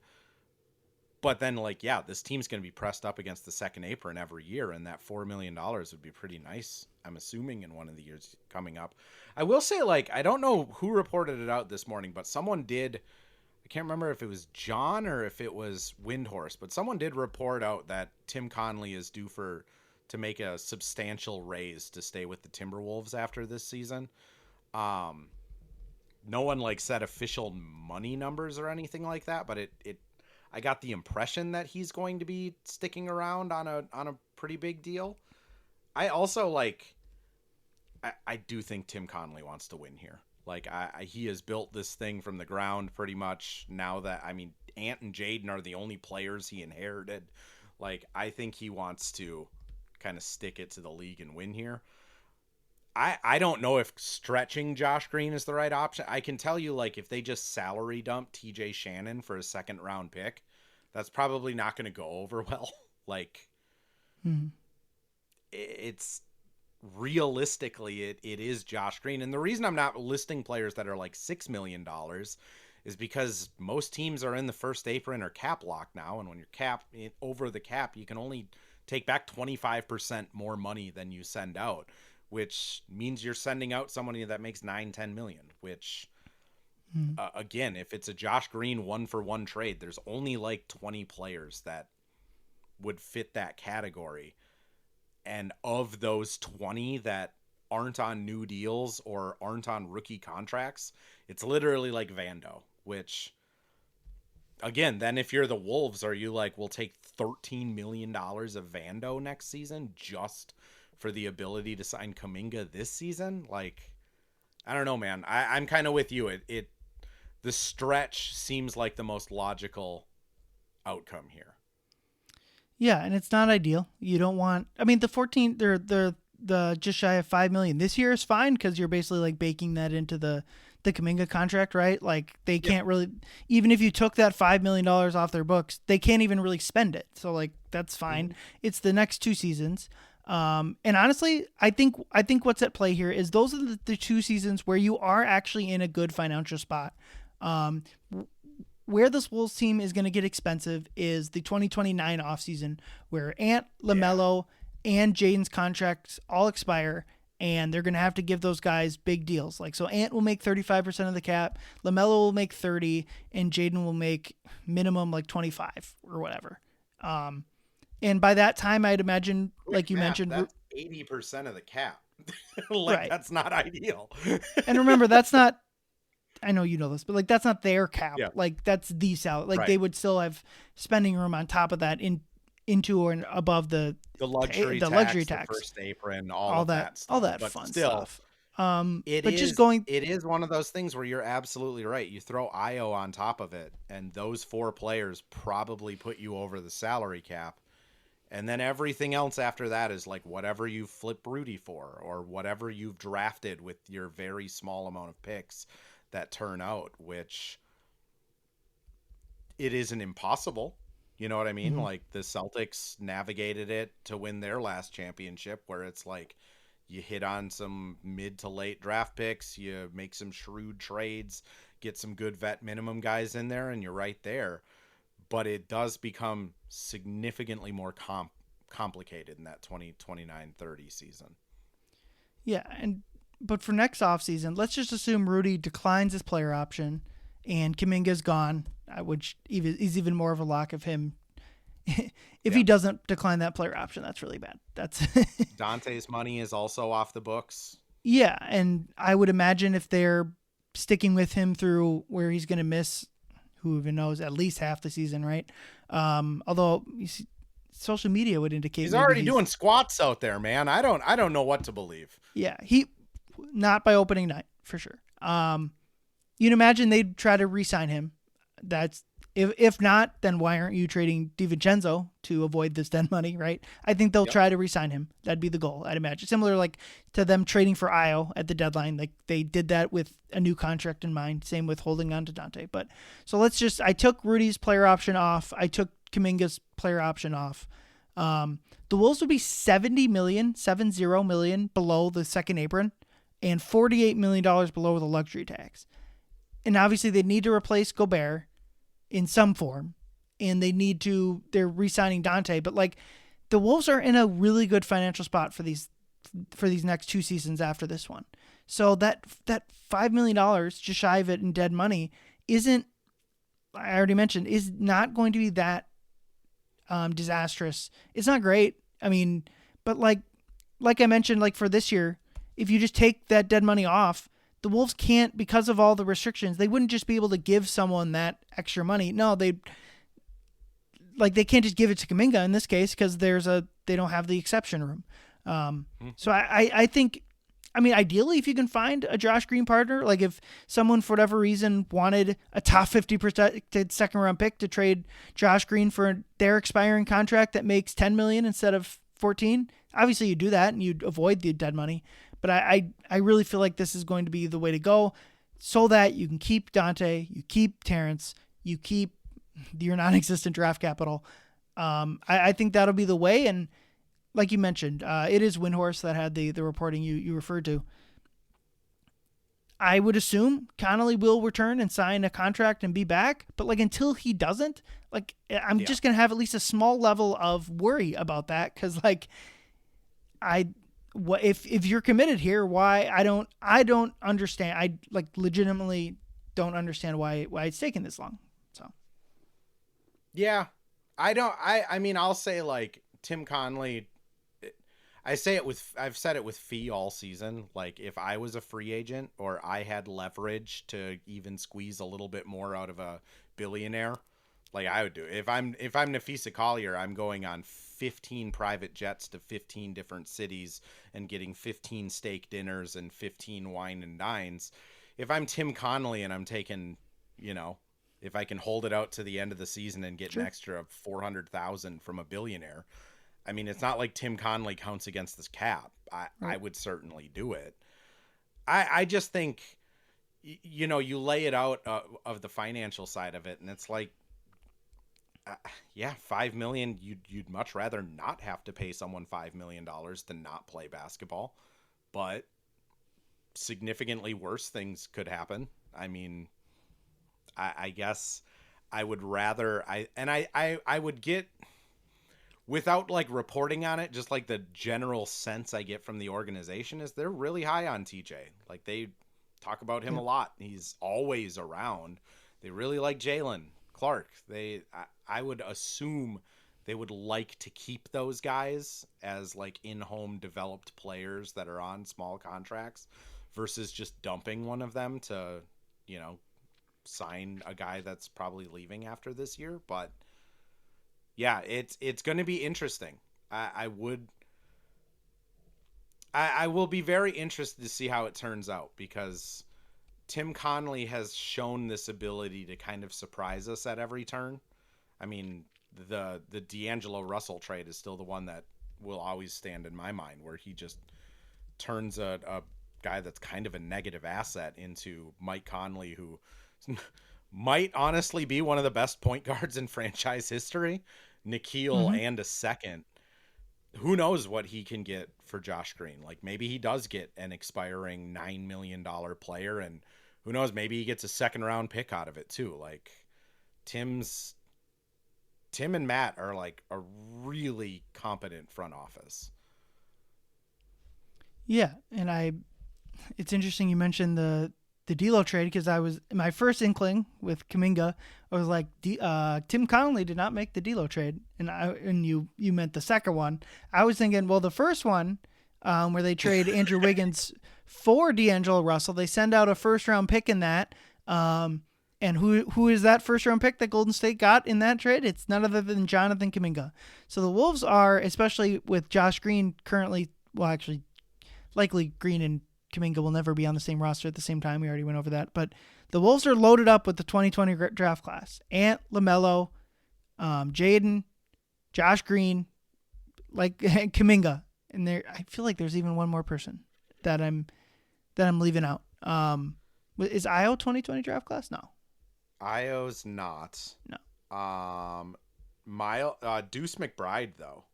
But then, like, yeah, this team's going to be pressed up against the second apron every year, and that $4 million would be pretty nice, I'm assuming, in one of the years coming up. I will say, like, I don't know who reported it out this morning, but someone did. I can't remember if it was John or if it was Windhorse, but someone did report out that Tim Connelly is due to make a substantial raise to stay with the Timberwolves after this season. No one, like, said official money numbers or anything like that, but it I got the impression that he's going to be sticking around on a pretty big deal. I also like, I do think Tim Connelly wants to win here. Like he has built this thing from the ground pretty much now that, I mean, Ant and Jaden are the only players he inherited. Like, I think he wants to kind of stick it to the league and win here. I don't know if stretching Josh Green is the right option. I can tell you, like, if they just salary dump TJ Shannon for a second round pick, that's probably not going to go over well. Like, it's realistically, it is Josh Green. And the reason I'm not listing players that are like $6 million is because most teams are in the first apron or cap lock now. And when you're over the cap, you can only take back 25% more money than you send out, which means you're sending out somebody that makes 9-10 million, which again, if it's a Josh Green 1-for-1 trade, there's only like 20 players that would fit that category. And of those 20 that aren't on new deals or aren't on rookie contracts, it's literally like Vando, which again, then if you're the Wolves, are you like, we'll take $13 million of Vando next season just for the ability to sign Kuminga this season? Like, I don't know, man. I'm kind of with you. The stretch seems like the most logical outcome here. Yeah, and it's not ideal. You don't want. I mean, the just shy of $5 million this year is fine because you're basically like baking that into the Kuminga contract, right? Like they can't really, even if you took that $5 million off their books, they can't even really spend it. So like that's fine. It's the next 2 seasons. And honestly, I think what's at play here is those are the 2 seasons where you are actually in a good financial spot. Where this Wolves team is going to get expensive is the 2029 offseason where Ant, LaMelo, and Jaden's contracts all expire, and they're going to have to give those guys big deals. Like, so Ant will make 35% of the cap, LaMelo will make 30, and Jaden will make minimum like 25 or whatever. And by that time, I'd imagine, like you mentioned, that's 80% of the cap. Like, right. That's not ideal. And remember, that's not, I know you know this, but like that's not their cap. Yeah. Like that's the salary. Like they would still have spending room on top of that into or above the luxury tax, the first apron, all that stuff. All that but fun still, stuff. It is one of those things where you're absolutely right. You throw Io on top of it, and those 4 players probably put you over the salary cap. And then everything else after that is like whatever you flip Rudy for or whatever you've drafted with your very small amount of picks that turn out, which it isn't impossible. You know what I mean? Like the Celtics navigated it to win their last championship where it's like you hit on some mid to late draft picks, you make some shrewd trades, get some good vet minimum guys in there, and you're right there. But it does become significantly more complicated in that 2029-30 season. Yeah, but for next offseason, let's just assume Rudy declines his player option and Kuminga's gone, which is even more of a lock of him. If he doesn't decline that player option, that's really bad. That's Dante's money is also off the books. Yeah, and I would imagine if they're sticking with him through where he's going to miss, who even knows, at least half the season, right? Although social media would indicate he's already doing squats out there, man. I don't know what to believe. Yeah, not by opening night for sure. You'd imagine they'd try to re-sign him. That's If not, then why aren't you trading DiVincenzo to avoid this dead money, right? I think they'll try to re-sign him. That'd be the goal, I'd imagine. Similar like to them trading for Io at the deadline. Like they did that with a new contract in mind. Same with holding on to Dante. But so I took Rudy's player option off. I took Kuminga's player option off. The Wolves would be $70 million below the second apron and $48 million below the luxury tax. And obviously they need to replace Gobert in some form, and they're re-signing Dante, but like the Wolves are in a really good financial spot for these next 2 seasons after this one. So that $5 million just shy of it in dead money isn't, I already mentioned, is not going to be that disastrous. It's not great. I mean, but like I mentioned, like for this year, if you just take that dead money off, the Wolves can't, because of all the restrictions, they wouldn't just be able to give someone that extra money. No, they can't just give it to Kuminga in this case because they don't have the exception room. So I think, I mean, ideally, if you can find a Josh Green partner, like if someone for whatever reason wanted a top 50 protected second round pick to trade Josh Green for their expiring contract that makes $10 million instead of 14, obviously you do that and you'd avoid the dead money. But I really feel like this is going to be the way to go so that you can keep Dante, you keep Terrence, you keep your non-existent draft capital. I think that'll be the way. And like you mentioned, it is Windhorse that had the reporting you referred to. I would assume Connolly will return and sign a contract and be back. But like until he doesn't, like I'm just going to have at least a small level of worry about that because like if you're committed here, why I don't understand. I like legitimately don't understand why it's taken this long. So yeah, I mean, I'll say like Tim Connolly, I've said it with Fee all season. Like if I was a free agent or I had leverage to even squeeze a little bit more out of a billionaire, like I would do it. If I'm Nafisa Collier, I'm going on 15 private jets to 15 different cities and getting 15 steak dinners and 15 wine and dines. If I'm Tim Connolly and I'm taking, if I can hold it out to the end of the season and get an extra 400,000 from a billionaire, I mean, it's not like Tim Connolly counts against this cap. I would certainly do it. I just think, you lay it out of the financial side of it, and it's like, $5 million. You'd much rather not have to pay someone $5 million than not play basketball, but significantly worse things could happen. I mean, I guess I would rather I would get, without like reporting on it, just like the general sense I get from the organization is they're really high on TJ. Like they talk about him a lot. He's always around. They really like Jalen Clark. I would assume they would like to keep those guys as like in-home developed players that are on small contracts versus just dumping one of them to, sign a guy that's probably leaving after this year. But yeah, it's going to be interesting. I will be very interested to see how it turns out because Tim Connolly has shown this ability to kind of surprise us at every turn. I mean, the D'Angelo Russell trade is still the one that will always stand in my mind, where he just turns a guy that's kind of a negative asset into Mike Conley, who might honestly be one of the best point guards in franchise history. Nikhil and a second. Who knows what he can get for Josh Green? Like maybe he does get an expiring $9 million player, and who knows, maybe he gets a second round pick out of it too. Like Tim and Matt are like a really competent front office. Yeah, and it's interesting you mentioned the D'Lo trade because I was my first inkling with Kuminga. I was like, Tim Connolly did not make the D'Lo trade, and you meant the second one. I was thinking, well, the first one where they trade Andrew Wiggins for D'Angelo Russell, they send out a first round pick in that. And who is that first round pick that Golden State got in that trade? It's none other than Jonathan Kuminga. So the Wolves are, especially with Josh Green currently, well, actually, likely Green and Kuminga will never be on the same roster at the same time. We already went over that. But The Wolves are loaded up with the 2020 draft class. Ant, LaMelo, Jaden, Josh Green, like Kuminga. And there, I feel like there's even one more person that I'm leaving out. Is Io 2020 draft class? No. Io's not. No. Deuce McBride though.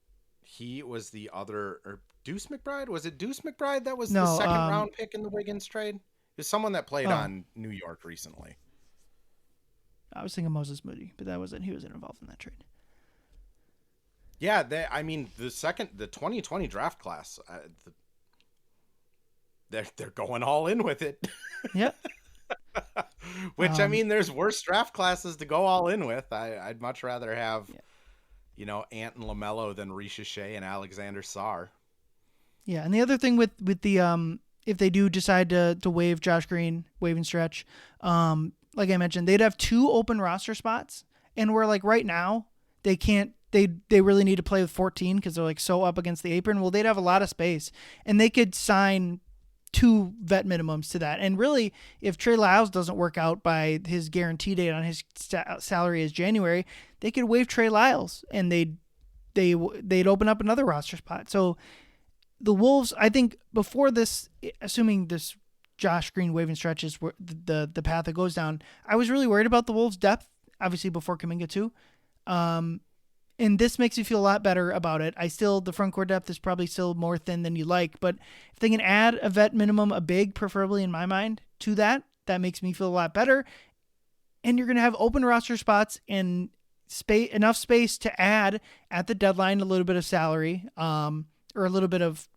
He was the other, or Deuce McBride? Was it Deuce McBride that was the second round pick in the Wiggins trade? It was someone that played on New York recently. I was thinking Moses Moody, but that wasn't. He wasn't involved in that trade. Yeah, the 2020 draft class, they're going all in with it. Yep. Which I mean, there's worse draft classes to go all in with. I'd much rather have, Ant and LaMelo than Risha Shea and Alexander Sarr. Yeah, and the other thing with the if they do decide to waive Josh Green, waive and stretch, like I mentioned, they'd have 2 open roster spots, and we're like right now they can't. They really need to play with 14 because they're like so up against the apron. Well, they'd have a lot of space, and they could sign 2 vet minimums to that. And really, if Trey Lyles doesn't work out by his guarantee date on his salary is January, they could waive Trey Lyles, and they'd open up another roster spot. So the Wolves, I think, before this, assuming this Josh Green wave and stretch is the path it goes down, I was really worried about the Wolves' depth, obviously before Kuminga too. And this makes me feel a lot better about it. The front court depth is probably still more thin than you like, but if they can add a vet minimum, a big, preferably in my mind, to that makes me feel a lot better. And you're going to have open roster spots and enough space to add at the deadline a little bit of salary, or a little bit of.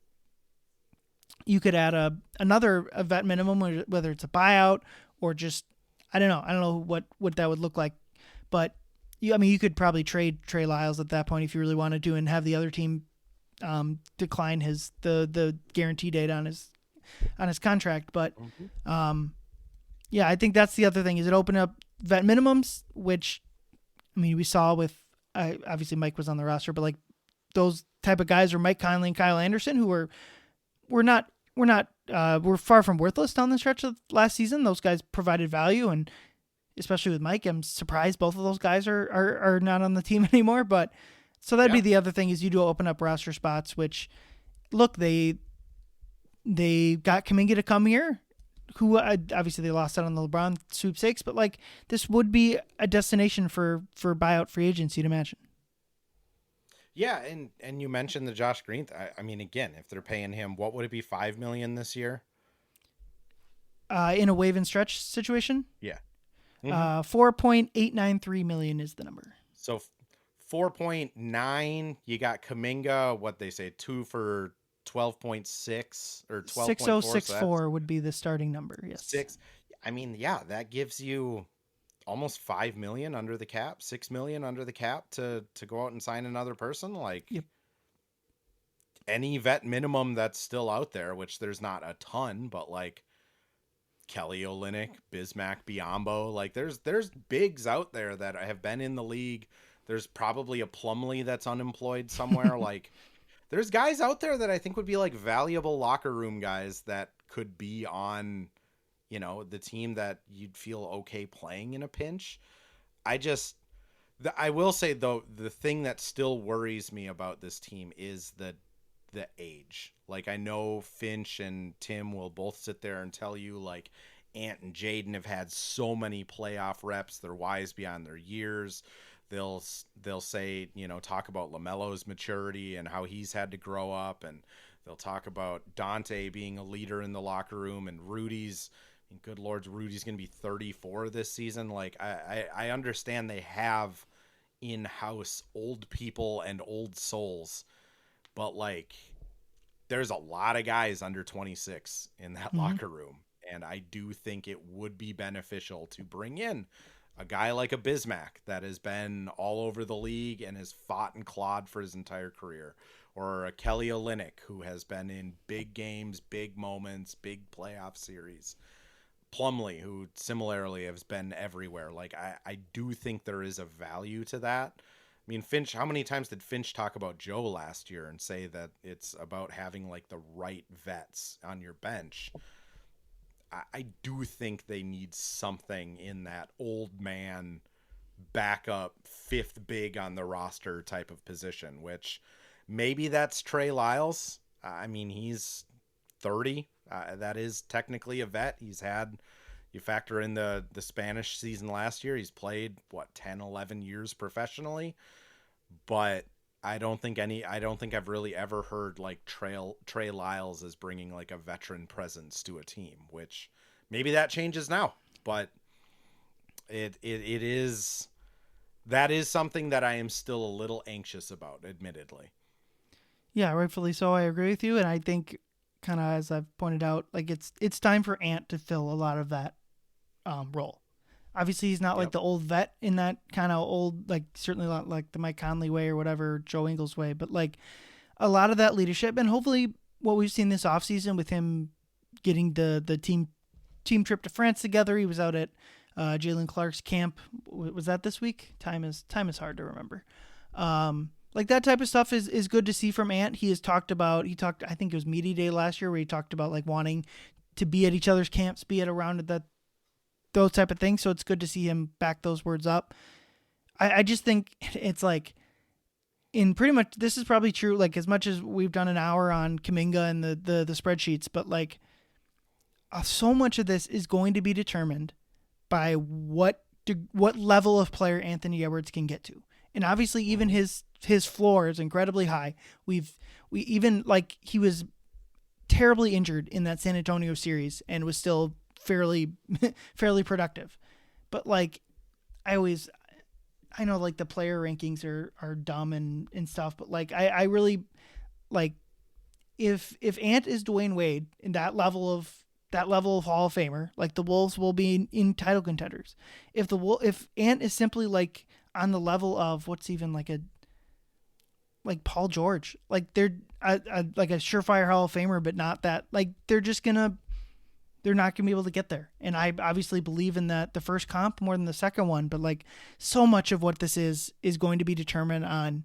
You could add another vet minimum, whether it's a buyout or just I don't know what that would look like, but. You could probably trade Trey Lyles at that point if you really wanted to, and have the other team decline the guarantee date on his contract. But yeah, I think that's the other thing is it opened up vet minimums, which we saw with obviously Mike was on the roster, but like those type of guys are Mike Conley and Kyle Anderson, who were far from worthless down the stretch of last season. Those guys provided value, and especially with Mike, I'm surprised both of those guys are not on the team anymore. But so that'd be the other thing is you do open up roster spots, which look, they got Kuminga to come here, who obviously they lost out on the LeBron sweepstakes, but like this would be a destination for buyout free agency, you'd imagine. Yeah. And you mentioned the Josh Green. I mean, again, if they're paying him, what would it be? $5 million this year? In a wave and stretch situation. Yeah. 4.893 million is the number. So 4.9, you got Kuminga, what they say, 2 for 12.6 or 12.4. 6064 would be the starting number. Yes. 6. I mean, yeah, that gives you almost 5 million under the cap, 6 million under the cap to go out and sign another person. Like any vet minimum that's still out there, which there's not a ton, but like Kelly Olynyk, Bismack Biyombo, like there's bigs out there that have been in the league. There's probably a Plumlee that's unemployed somewhere. Like there's guys out there that I think would be like valuable locker room guys that could be on, the team that you'd feel okay playing in a pinch. I will say though, the thing that still worries me about this team is the age. Like I know Finch and Tim will both sit there and tell you like Ant and Jaden have had so many playoff reps, they're wise beyond their years. They'll say, talk about LaMelo's maturity and how he's had to grow up, and they'll talk about Dante being a leader in the locker room, and Rudy's going to be 34 this season. Like I understand they have in-house old people and old souls, but like there's a lot of guys under 26 in that locker room. And I do think it would be beneficial to bring in a guy like a Bismack that has been all over the league and has fought and clawed for his entire career, or a Kelly Olynyk who has been in big games, big moments, big playoff series. Plumlee, who similarly has been everywhere. Like I do think there is a value to that. I mean, Finch, how many times did Finch talk about Joe last year and say that it's about having like the right vets on your bench? I do think they need something in that old man backup fifth big on the roster type of position, which maybe that's Trey Lyles. I mean, he's 30. That is technically a vet. He's had, you factor in the Spanish season last year, he's played, 10, 11 years professionally. But I don't think I've really ever heard like Trey Lyles as bringing like a veteran presence to a team, which maybe that changes now. But it is, that is something that I am still a little anxious about, admittedly. Yeah, rightfully so. I agree with you, and I think, kind of as I've pointed out, like it's time for Ant to fill a lot of that role. Obviously, he's not like Yep. the old vet in that kind of old, like certainly not like the Mike Conley way or whatever, Joe Ingles way, but like a lot of that leadership, and hopefully what we've seen this offseason with him getting the team trip to France together. He was out at Jalen Clark's camp. Was that this week? Time is hard to remember. Like that type of stuff is good to see from Ant. He talked, I think it was Media Day last year, where he talked about like wanting to be at each other's camps, be at around those type of things. So it's good to see him back those words up. I just think it's like, in pretty much, this is probably true, like as much as we've done an hour on Kuminga and the spreadsheets, but like so much of this is going to be determined by what level of player Anthony Edwards can get to. And obviously even his floor is incredibly high. We even, like, he was terribly injured in that San Antonio series and was still fairly productive. But like I know like the player rankings are dumb and stuff, but like I really like, if Ant is Dwayne Wade in that level of Hall of Famer, like the Wolves will be in title contenders. If Ant is simply like on the level of what's even like Paul George, like they're like a surefire Hall of Famer, but not that, like they're not gonna be able to get there. And I obviously believe in the first comp more than the second one, but like so much of what this is going to be determined on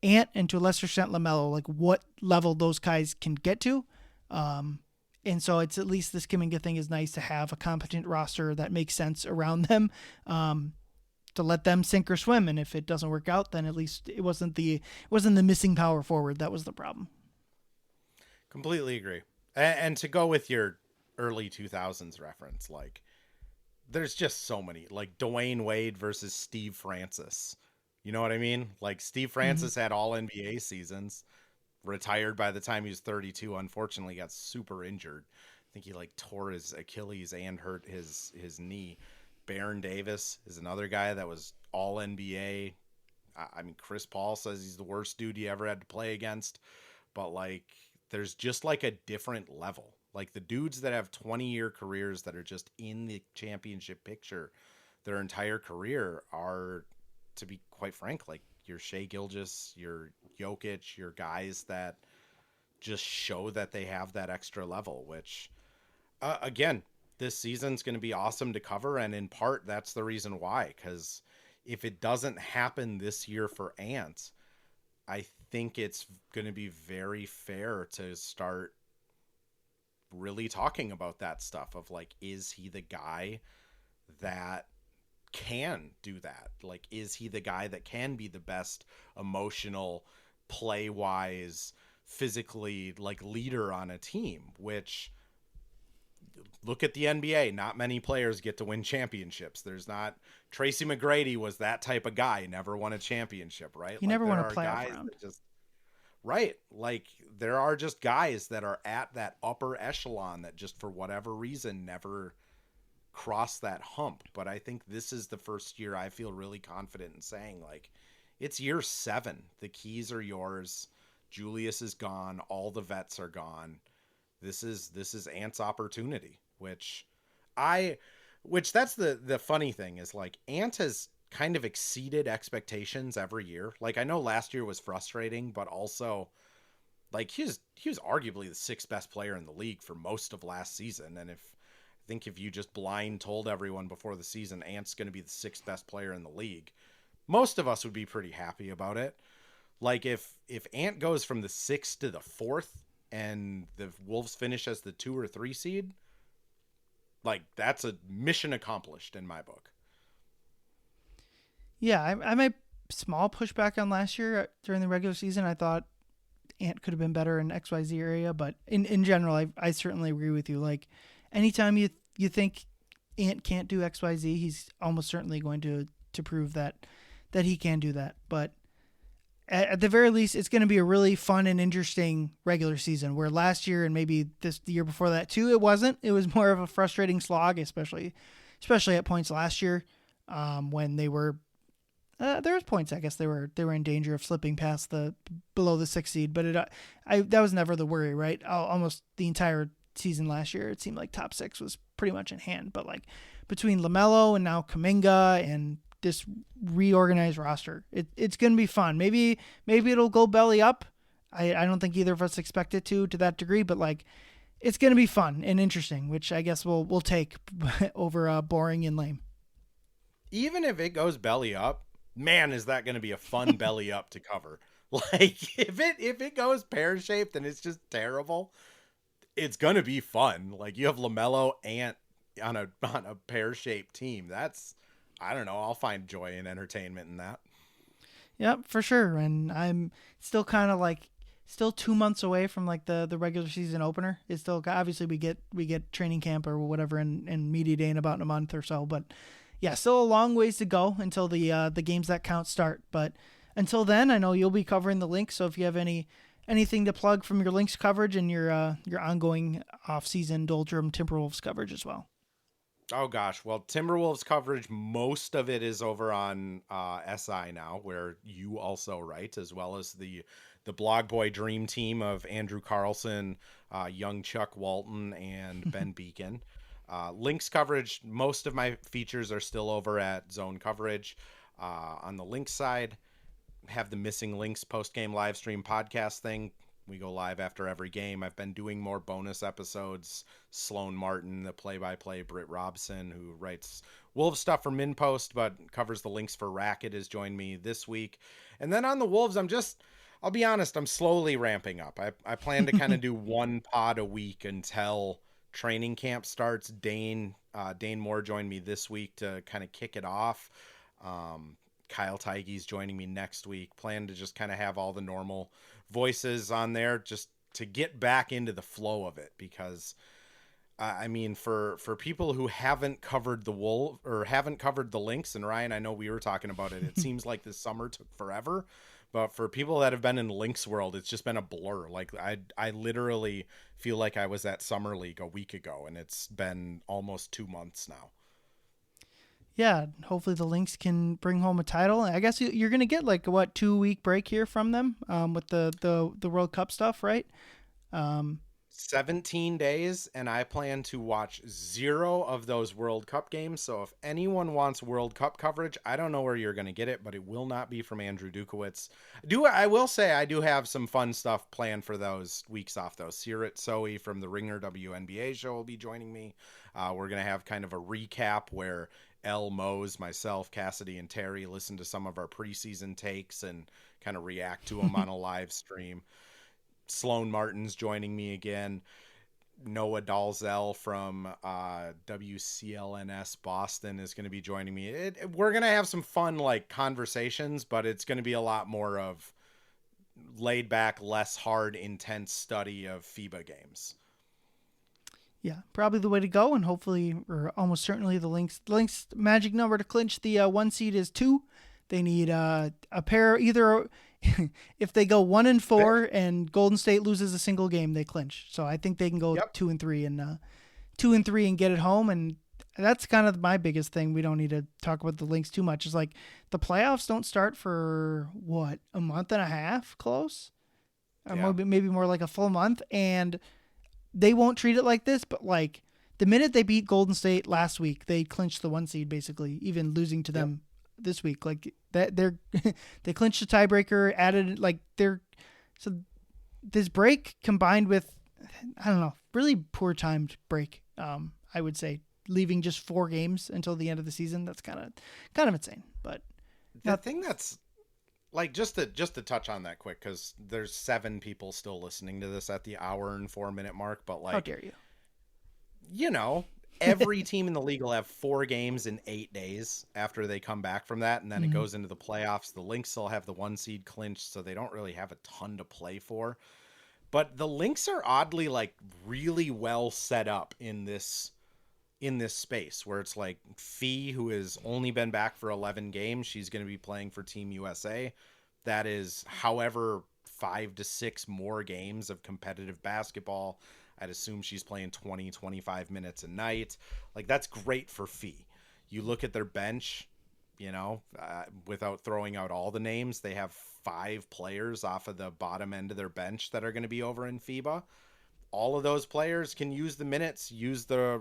Ant and to a lesser extent LaMelo, like what level those guys can get to. And so it's, at least this Kuminga thing is nice to have a competent roster that makes sense around them, to let them sink or swim. And if it doesn't work out, then at least it wasn't the missing power forward that was the problem. Completely agree. And to go with your early 2000s reference, like there's just so many, like Dwayne Wade versus Steve Francis. You know what I mean? Like Steve Francis had all NBA seasons, retired by the time he was 32. Unfortunately, got super injured. I think he like tore his Achilles and hurt his knee. Baron Davis is another guy that was all NBA. I mean, Chris Paul says he's the worst dude he ever had to play against, but like there's just like a different level. Like the dudes that have 20-year careers that are just in the championship picture their entire career are, to be quite frank, like your Shai Gilgeous, your Jokic, your guys that just show that they have that extra level, which again, this season's going to be awesome to cover. And in part, that's the reason why, because if it doesn't happen this year for Ant, I think it's going to be very fair to start really talking about that stuff of like, is he the guy that can do that? Like, is he the guy that can be the best emotional, play wise, physically like leader on a team? Which, look at the NBA, not many players get to win championships. There's not, Tracy McGrady was that type of guy, never won a championship, right? He Like never there won a are playoff guys round. that just, right, like there are just guys that are at that upper echelon that just for whatever reason never cross that hump. But I think this is the first year I feel really confident in saying, like, it's year 7. The keys are yours. Julius is gone. All the vets are gone. This is Ant's opportunity, which that's the funny thing is, like, Ant has kind of exceeded expectations every year. Like, I know last year was frustrating, but also like he was arguably the 6th best player in the league for most of last season. And if you just blind told everyone before the season Ant's going to be the 6th best player in the league, most of us would be pretty happy about it. Like if Ant goes from the 6th to the 4th and the Wolves finish as the 2 or 3 seed, like that's a mission accomplished in my book. Yeah, I might small pushback on last year during the regular season. I thought Ant could have been better in XYZ area, but in general, I certainly agree with you. Like, anytime you think Ant can't do XYZ, he's almost certainly going to prove that he can do that. But at the very least, it's going to be a really fun and interesting regular season, where last year and maybe the year before that too, it wasn't. It was more of a frustrating slog, especially at points last year, when they were there was points I guess they were in danger of slipping past the below the 6th seed, but that was never the worry, right? Almost the entire season last year, it seemed like top 6 was pretty much in hand. But like between LaMelo and now Kuminga and this reorganized roster, it's going to be fun. Maybe it'll go belly up. I don't think either of us expect it to that degree, but like it's going to be fun and interesting, which I guess we'll take over boring and lame. Even if it goes belly up, man, is that going to be a fun belly up to cover. Like if it goes pear-shaped and it's just terrible, it's going to be fun. Like you have LaMelo Ant on a pear-shaped team. That's, I don't know, I'll find joy and entertainment in that. Yep, for sure. And I'm still kind of like 2 months away from like the regular season opener. It's still, obviously we get training camp or whatever and media day in about a month or so, but yeah, still a long ways to go until the games that count start. But until then, I know you'll be covering the Lynx. So if you have anything to plug from your Lynx coverage and your ongoing off-season doldrum Timberwolves coverage as well. Oh gosh, well, Timberwolves coverage, most of it is over on SI now, where you also write, as well as the Blog Boy Dream Team of Andrew Carlson, young Chuck Walton, and Ben Beacon. Lynx coverage, most of my features are still over at Zone Coverage. On the Lynx side, have the Missing Lynx post-game live stream podcast thing. We go live after every game. I've been doing more bonus episodes. Sloan Martin, the play-by-play, Britt Robson, who writes Wolves stuff for MinPost but covers the Lynx for Racket, has joined me this week. And then on the Wolves, I'll be honest, I'm slowly ramping up. I plan to kind of do one pod a week until training camp starts. Dane Moore joined me this week to kind of kick it off. Kyle Teige's joining me next week. Plan to just kind of have all the normal voices on there just to get back into the flow of it, because I mean, for people who haven't covered the Wolves or haven't covered the Lynx, and Ryan, I know we were talking about it, it seems like this summer took forever, but for people that have been in Lynx world, it's just been a blur. Like I literally feel like I was at Summer League a week ago, and it's been almost 2 months now. Yeah, hopefully the Lynx can bring home a title. I guess you're going to get like 2-week break here from them with the World Cup stuff, right? 17 days, and I plan to watch 0 of those World Cup games. So if anyone wants World Cup coverage, I don't know where you're going to get it, but it will not be from Andrew Dukowitz. I will say I do have some fun stuff planned for those weeks off, though. Sirit Soe from the Ringer WNBA show will be joining me. We're going to have kind of a recap where Elle, Mose, myself, Cassidy, and Terry listen to some of our preseason takes and kind of react to them on a live stream. Sloan Martin's joining me again. Noah Dalzell from WCLNS Boston is going to be joining me. We're going to have some fun like conversations, but it's going to be a lot more of laid back, less hard, intense study of FIBA games. Yeah, probably the way to go, and hopefully, or almost certainly, the Lynx magic number to clinch the 1 seed is 2. They need a pair, either if they go 1-4 and Golden State loses a single game, they clinch. So I think they can go 2-3 and 2-3 and get it home. And that's kind of my biggest thing. We don't need to talk about the Lynx too much. Is like the playoffs don't start for a month and a half, close, or maybe more like a full month, and they won't treat it like this. But like the minute they beat Golden State last week, they clinched the 1 seed basically, even losing to them this week. Like that, they clinched the tiebreaker, added so this break combined with, I don't know, really poor timed break. I would say leaving just 4 games until the end of the season. That's kind of insane. But the thing that's like, just to touch on that quick, because there's 7 people still listening to this at the hour and 4 minute mark. But like, how dare you? You know, every team in the league will have 4 games in 8 days after they come back from that, and then it goes into the playoffs. The Lynx will have the 1 seed clinched, so they don't really have a ton to play for. But the Lynx are oddly like really well set up in this space where it's like Fee, who has only been back for 11 games, she's going to be playing for Team USA. That is, however, 5 to 6 more games of competitive basketball. I'd assume she's playing 20, 25 minutes a night. Like, that's great for Fee. You look at their bench, without throwing out all the names, they have 5 players off of the bottom end of their bench that are going to be over in FIBA. All of those players can use the minutes, use the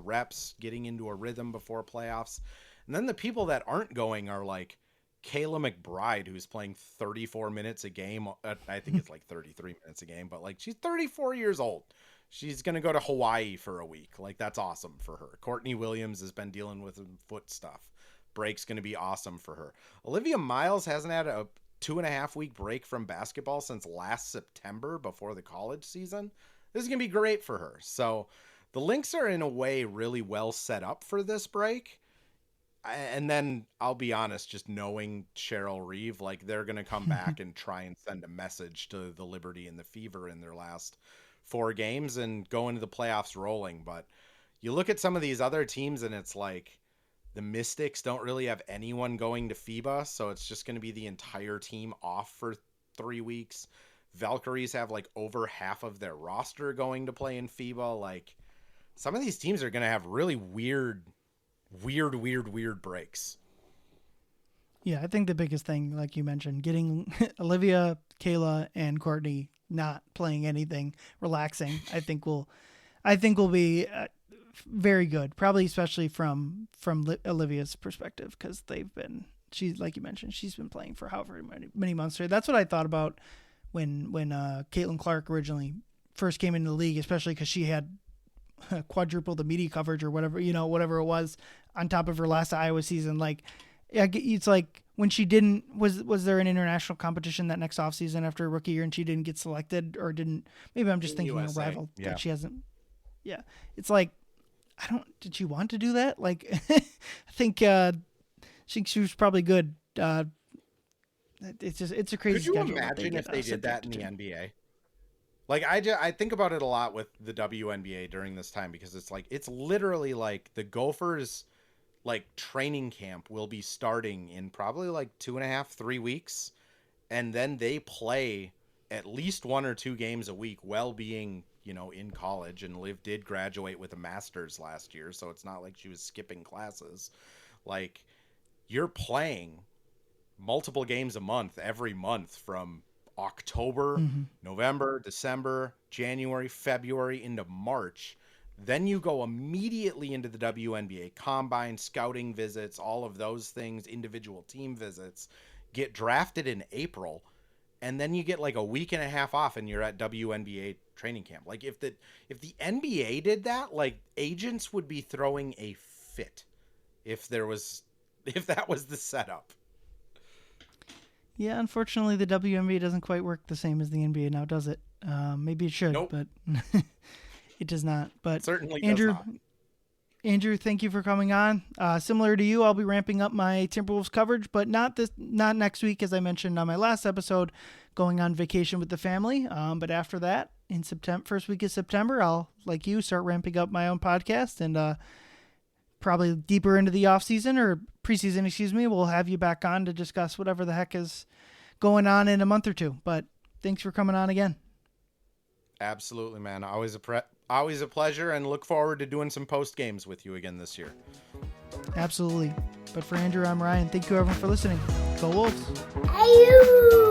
reps, getting into a rhythm before playoffs. And then the people that aren't going are like Kayla McBride, who's playing 34 minutes a game. I think it's like 33 minutes a game, but like she's 34 years old. She's going to go to Hawaii for a week. Like, that's awesome for her. Courtney Williams has been dealing with some foot stuff. Break's going to be awesome for her. Olivia Miles hasn't had a 2.5 week break from basketball since last September before the college season. This is going to be great for her. So the Lynx are in a way really well set up for this break. And then I'll be honest, just knowing Cheryl Reeve, like, they're going to come back and try and send a message to the Liberty and the Fever in their last 4 games and go into the playoffs rolling. But you look at some of these other teams and it's like the Mystics don't really have anyone going to FIBA. So it's just going to be the entire team off for 3 weeks. Valkyries have like over half of their roster going to play in FIBA. Like, some of these teams are going to have really weird breaks. Yeah, I think the biggest thing, like you mentioned, getting Olivia, Kayla, and Courtney not playing anything, relaxing, I think will be very good. Probably especially from Olivia's perspective, because she's, like you mentioned, she's been playing for however many months straight. That's what I thought about when Caitlin Clark originally first came into the league, especially because she had quadruple the media coverage or whatever it was on top of her last Iowa season. Like, it's like when she didn't, was there an international competition that next off season after a rookie year and she didn't get selected or didn't, maybe I'm just thinking USA, a rival that she hasn't. Yeah. It's like, did she want to do that? Like, I think she was probably good. It's a crazy schedule. Could you imagine if they did that in the NBA? Like, I think about it a lot with the WNBA during this time, because it's literally like the Gophers, like, training camp will be starting in probably like 2.5, 3 weeks. And then they play at least 1 or 2 games a week while being, in college. And Liv did graduate with a master's last year, so it's not like she was skipping classes. Like, you're playing multiple games a month every month from October, November, December, January, February into March. Then you go immediately into the WNBA combine, scouting visits, all of those things, individual team visits, get drafted in April, and then you get like a week and a half off and you're at WNBA training camp. Like, if the NBA did that, like, agents would be throwing a fit if that was the setup. Yeah, unfortunately, the WNBA doesn't quite work the same as the NBA now, does it? Maybe it should, nope. But it does not. But certainly Andrew, does not. Andrew, thank you for coming on. Similar to you, I'll be ramping up my Timberwolves coverage, but not next week, as I mentioned on my last episode, going on vacation with the family. But after that, in first week of September, I'll, like you, start ramping up my own podcast, and probably deeper into the off season or preseason, we'll have you back on to discuss whatever the heck is going on in a month or two. But thanks for coming on again. Absolutely, man. Always a pleasure, and look forward to doing some post games with you again this year. Absolutely. But for Andrew, I'm Ryan. Thank you everyone for listening. Go Wolves. Ayoo!